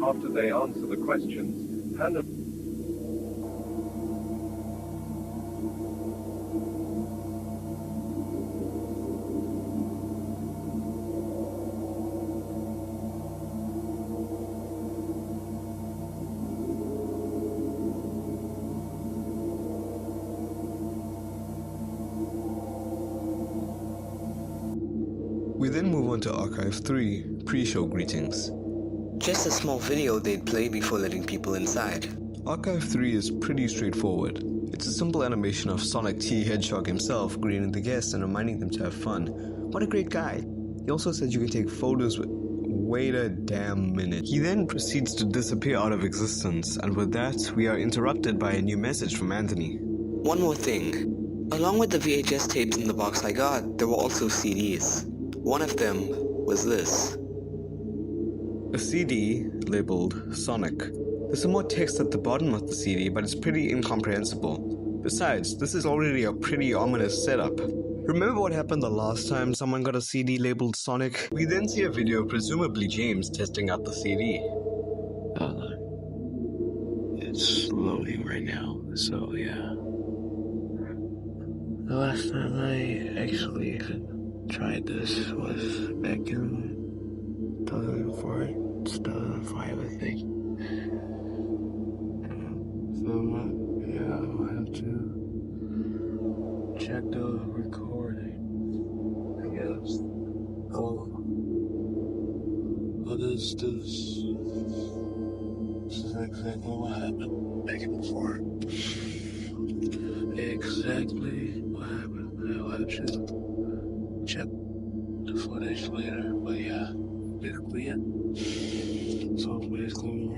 After they answer the questions, Hannah We then move on to Archive 3, pre-show greetings. Just a small video they'd play before letting people inside. Archive 3 is pretty straightforward. It's a simple animation of Sonic T Hedgehog himself greeting the guests and reminding them to have fun. What a great guy. He also says you can take photos with... Wait a damn minute. He then proceeds to disappear out of existence, and with that, we are interrupted by a new message from Anthony. One more thing. Along with the VHS tapes in the box I got, there were also CDs. One of them was this. A CD labeled Sonic. There's some more text at the bottom of the CD, but it's pretty incomprehensible. Besides, this is already a pretty ominous setup. Remember what happened the last time someone got a CD labeled Sonic? We then see a video of presumably James testing out the CD. It's loading right now, so yeah. The last time I actually tried this was back in 2004, 2005, I think. So, yeah, I'll have to check the recording, I guess. Oh, this is exactly what happened back before. Exactly what happened. I'll have to check the footage later, but yeah. Basically, yeah. So basically,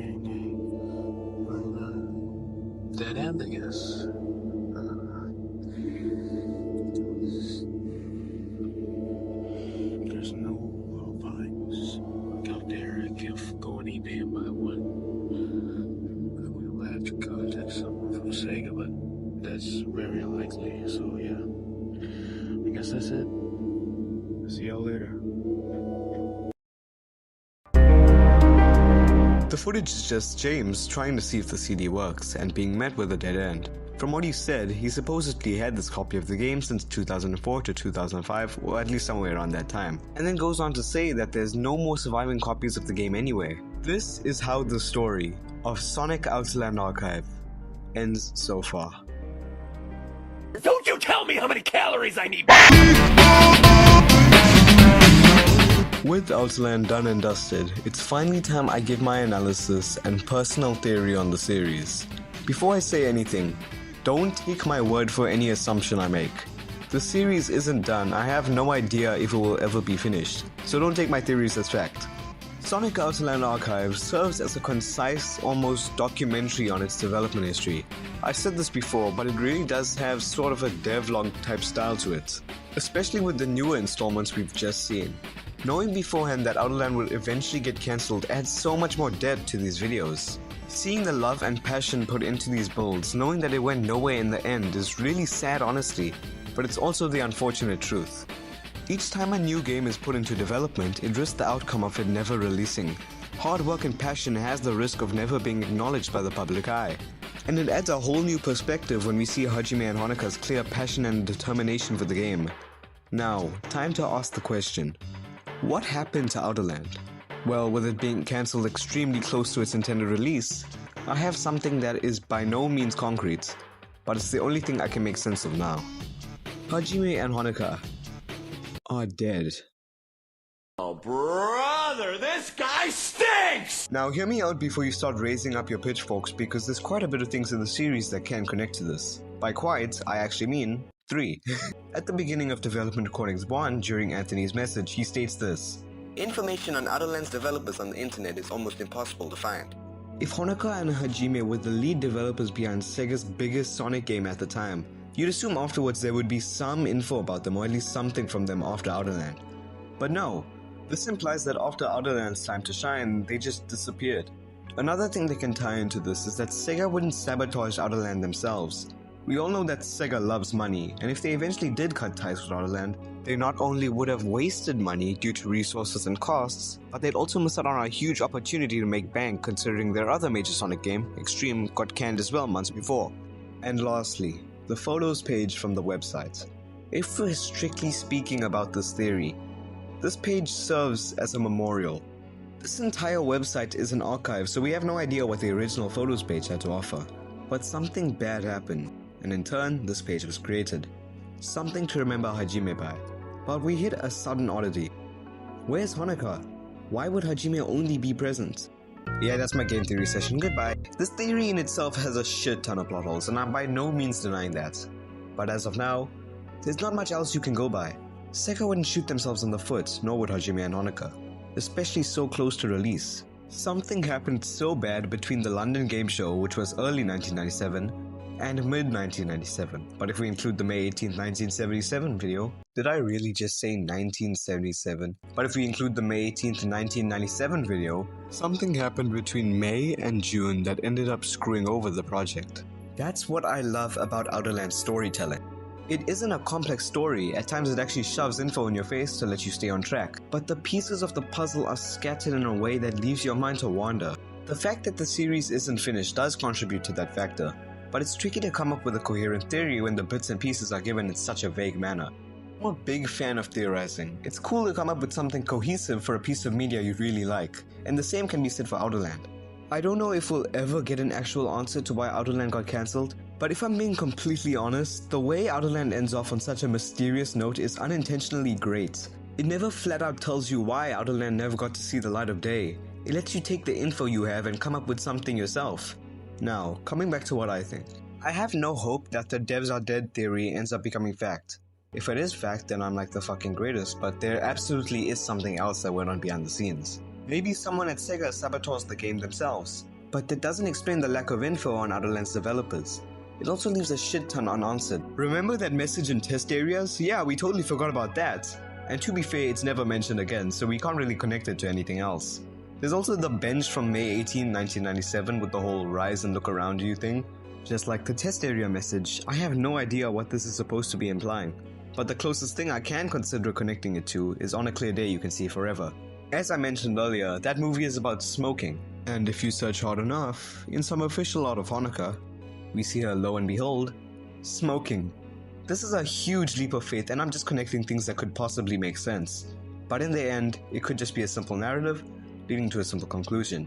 dead end, I guess. There's no little pipes out there. I can't go any damn by one. We'll have to contact someone from Sega, but that's very unlikely. So yeah, I guess that's it. See y'all later. The footage is just James trying to see if the CD works and being met with a dead end. From what he said, he supposedly had this copy of the game since 2004 to 2005, or at least somewhere around that time, and then goes on to say that there's no more surviving copies of the game anyway. This is how the story of Sonic Outland Archive ends so far. Don't you tell me how many calories I need! With Outland done and dusted, it's finally time I give my analysis and personal theory on the series. Before I say anything, don't take my word for any assumption I make. The series isn't done, I have no idea if it will ever be finished, so don't take my theories as fact. Sonic Outland Archive serves as a concise, almost documentary on its development history. I've said this before, but it really does have sort of a devlog type style to it, especially with the newer installments we've just seen. Knowing beforehand that Outerland would eventually get cancelled adds so much more depth to these videos. Seeing the love and passion put into these builds, knowing that it went nowhere in the end is really sad honestly, but it's also the unfortunate truth. Each time a new game is put into development, it risks the outcome of it never releasing. Hard work and passion has the risk of never being acknowledged by the public eye. And it adds a whole new perspective when we see Hajime and Honoka's clear passion and determination for the game. Now, time to ask the question. What happened to Outerland? Well, with it being cancelled extremely close to its intended release, I have something that is by no means concrete, but it's the only thing I can make sense of now. Hajime and Honoka are dead. Oh brother, this guy stinks! Now hear me out before you start raising up your pitchforks because there's quite a bit of things in the series that can connect to this. By quite, I actually mean 3. At the beginning of Development Recordings 1, during Anthony's message, he states this. Information on Outerland's developers on the internet is almost impossible to find. If Honoka and Hajime were the lead developers behind Sega's biggest Sonic game at the time, you'd assume afterwards there would be some info about them or at least something from them after Outerland. But no, this implies that after Outerland's time to shine, they just disappeared. Another thing that can tie into this is that Sega wouldn't sabotage Outerland themselves. We all know that Sega loves money, and if they eventually did cut ties with Outerland, they not only would have wasted money due to resources and costs, but they'd also miss out on a huge opportunity to make bank considering their other major Sonic game, Extreme, got canned as well months before. And lastly, the photos page from the website. If we're strictly speaking about this theory, this page serves as a memorial. This entire website is an archive, so we have no idea what the original photos page had to offer. But something bad happened, and in turn, this page was created. Something to remember Hajime by. But we hit a sudden oddity. Where's Honoka? Why would Hajime only be present? Yeah, that's my game theory session, goodbye. This theory in itself has a shit ton of plot holes, and I'm by no means denying that. But as of now, there's not much else you can go by. Sega wouldn't shoot themselves in the foot, nor would Hajime and Honoka. Especially so close to release. Something happened so bad between the London Game Show, which was early 1997, and mid-1997. But if we include the May 18th, 1977 video, did I really just say 1977? But if we include the May 18th, 1997 video, something happened between May and June that ended up screwing over the project. That's what I love about Outerland's storytelling. It isn't a complex story, at times it actually shoves info in your face to let you stay on track, but the pieces of the puzzle are scattered in a way that leaves your mind to wander. The fact that the series isn't finished does contribute to that factor, but it's tricky to come up with a coherent theory when the bits and pieces are given in such a vague manner. I'm a big fan of theorizing. It's cool to come up with something cohesive for a piece of media you really like, and the same can be said for Outerland. I don't know if we'll ever get an actual answer to why Outerland got cancelled, but if I'm being completely honest, the way Outerland ends off on such a mysterious note is unintentionally great. It never flat out tells you why Outerland never got to see the light of day. It lets you take the info you have and come up with something yourself. Now, coming back to what I think. I have no hope that the devs are dead theory ends up becoming fact. If it is fact, then I'm like the fucking greatest, but there absolutely is something else that went on behind the scenes. Maybe someone at Sega sabotaged the game themselves, but that doesn't explain the lack of info on Outerland's developers. It also leaves a shit ton unanswered. Remember that message in test areas? Yeah, we totally forgot about that. And to be fair, it's never mentioned again, so we can't really connect it to anything else. There's also the bench from May 18, 1997 with the whole rise and look around you thing. Just like the test area message, I have no idea what this is supposed to be implying. But the closest thing I can consider connecting it to is On a Clear Day You Can See Forever. As I mentioned earlier, that movie is about smoking. And if you search hard enough, in some official art of Honoka, we see her, lo and behold, smoking. This is a huge leap of faith, and I'm just connecting things that could possibly make sense. But in the end, it could just be a simple narrative, leading to a simple conclusion.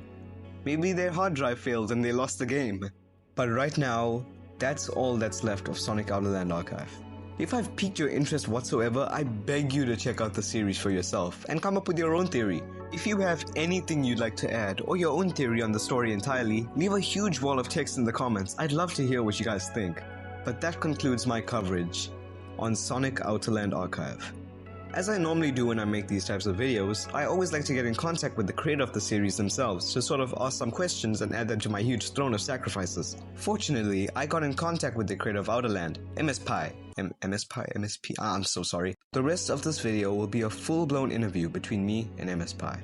Maybe their hard drive failed and they lost the game. But right now, that's all that's left of Sonic Outerland Archive. If I've piqued your interest whatsoever, I beg you to check out the series for yourself and come up with your own theory. If you have anything you'd like to add or your own theory on the story entirely, leave a huge wall of text in the comments. I'd love to hear what you guys think. But that concludes my coverage on Sonic Outerland Archive. As I normally do when I make these types of videos, I always like to get in contact with the creator of the series themselves to sort of ask some questions and add them to my huge throne of sacrifices. Fortunately, I got in contact with the creator of Outerland, MSPIE. MSPIE? I'm so sorry. The rest of this video will be a full-blown interview between me and MSPIE.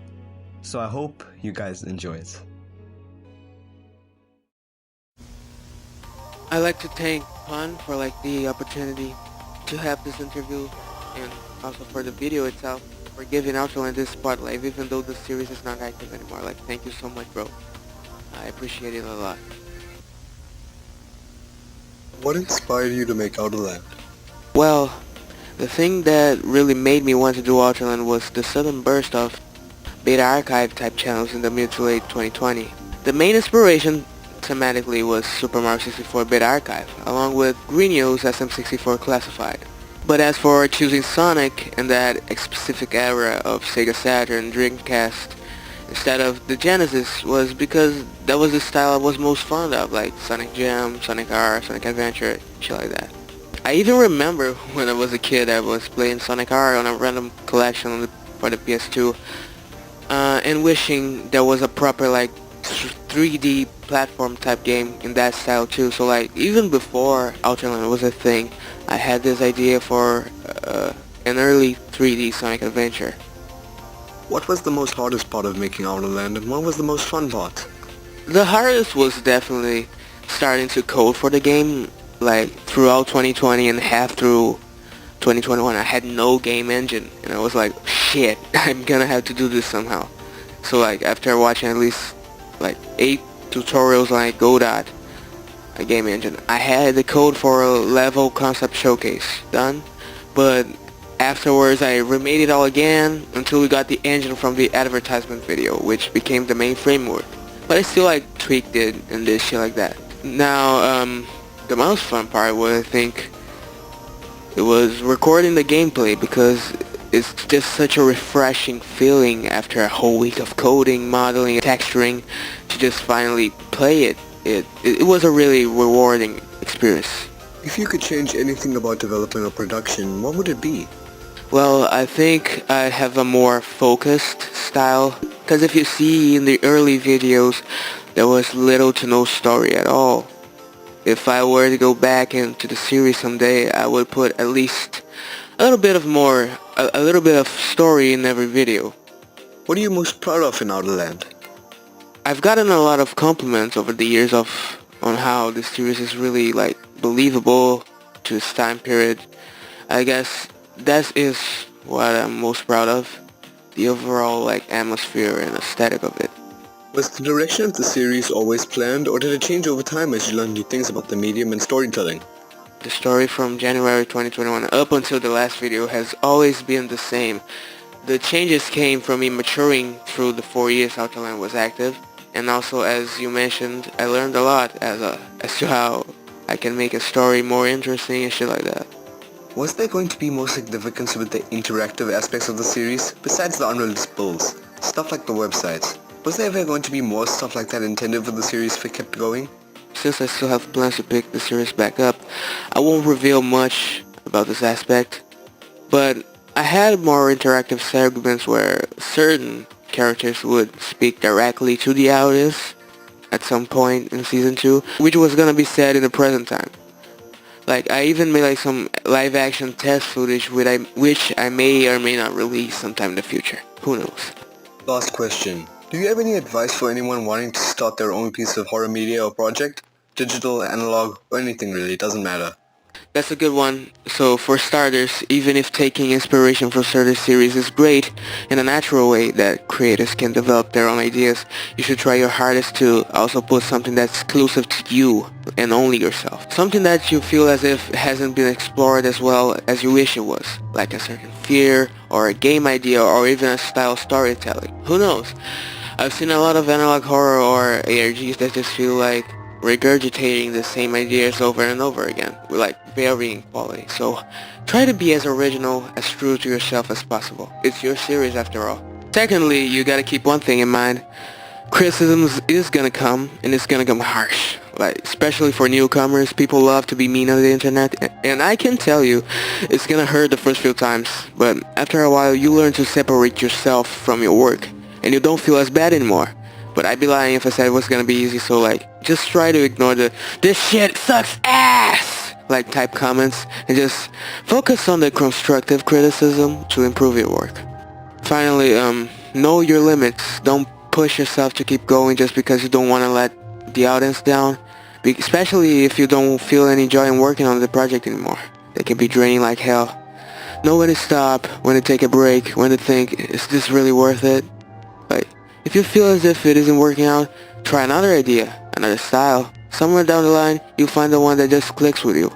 So I hope you guys enjoy it. I'd like to thank Pun for the opportunity to have this interview, and also for the video itself, for giving Outerland this spotlight even though the series is not active anymore. Thank you so much, bro. I appreciate it a lot. What inspired you to make Outerland? Well, the thing that really made me want to do Outerland was the sudden burst of beta archive type channels in the mid to late 2020. The main inspiration thematically was Super Mario 64 beta archive, along with Greenio's SM64 classified. But as for choosing Sonic in that specific era of Sega Saturn, Dreamcast, instead of the Genesis, was because that was the style I was most fond of, like Sonic Jam, Sonic R, Sonic Adventure, shit like that. I even remember when I was a kid I was playing Sonic R on a random collection for the PS2, and wishing there was a proper 3D platform type game in that style too. So even before Outerland was a thing, I had this idea for an early 3D Sonic adventure. What was the most hardest part of making Outerland, and what was the most fun part? The hardest was definitely starting to code for the game. Throughout 2020 and half through 2021, I had no game engine, and I was like, shit, I'm gonna have to do this somehow. So after watching at least 8 tutorials on Godot, a game engine, I had the code for a level concept showcase done, but afterwards I remade it all again until we got the engine from the advertisement video, which became the main framework. But I still tweaked it and did shit like that. Now, the most fun part was, I think, it was recording the gameplay, because it's just such a refreshing feeling after a whole week of coding, modeling, texturing, to just finally play it. It was a really rewarding experience. If you could change anything about developing a production, what would it be? Well, I think I have a more focused style, because if you see in the early videos, there was little to no story at all. If I were to go back into the series someday, I would put at least a little bit of story in every video. What are you most proud of in Outerland? I've gotten a lot of compliments over the years on how this series is really believable to its time period. I guess that is what I'm most proud of, the overall atmosphere and aesthetic of it. Was the direction of the series always planned, or did it change over time as you learned new things about the medium and storytelling? The story from January 2021 up until the last video has always been the same. The changes came from me maturing through the 4 years Outerland was active, and also, as you mentioned, I learned a lot as to how I can make a story more interesting and shit like that. Was there going to be more significance with the interactive aspects of the series, besides the unreleased builds? Stuff like the websites. Was there ever going to be more stuff like that intended for the series if it kept going? Since I still have plans to pick the series back up, I won't reveal much about this aspect, but I had more interactive segments where certain characters would speak directly to the audience at some point in Season 2, which was gonna be said in the present time. I even made some live action test footage which I may or may not release sometime in the future. Who knows? Last question. Do you have any advice for anyone wanting to start their own piece of horror media or project? Digital, analog, or anything really, doesn't matter. That's a good one. So for starters, even if taking inspiration from certain series is great, in a natural way that creators can develop their own ideas, you should try your hardest to also put something that's exclusive to you and only yourself. Something that you feel as if hasn't been explored as well as you wish it was, like a certain fear, or a game idea, or even a style of storytelling. Who knows? I've seen a lot of analog horror or ARGs that just feel like regurgitating the same ideas over and over again with like varying quality. So try to be as original, as true to yourself as possible. It's your series after all. Secondly, you gotta keep one thing in mind. Criticism is gonna come, and it's gonna come harsh. Like, especially for newcomers, people love to be mean on the internet, and I can tell you, it's gonna hurt the first few times, but after a while, you learn to separate yourself from your work, and you don't feel as bad anymore. But I'd be lying if I said it was gonna be easy, so like, just try to ignore the "this shit sucks ass" like type comments, and just focus on the constructive criticism to improve your work. Finally, know your limits. Don't push yourself to keep going just because you don't want to let the audience down, especially if you don't feel any joy in working on the project anymore. They can be draining like hell. Know when to stop, when to take a break, when to think, is this really worth it? Like, if you feel as if it isn't working out, try another idea, another style. Somewhere down the line, you'll find the one that just clicks with you.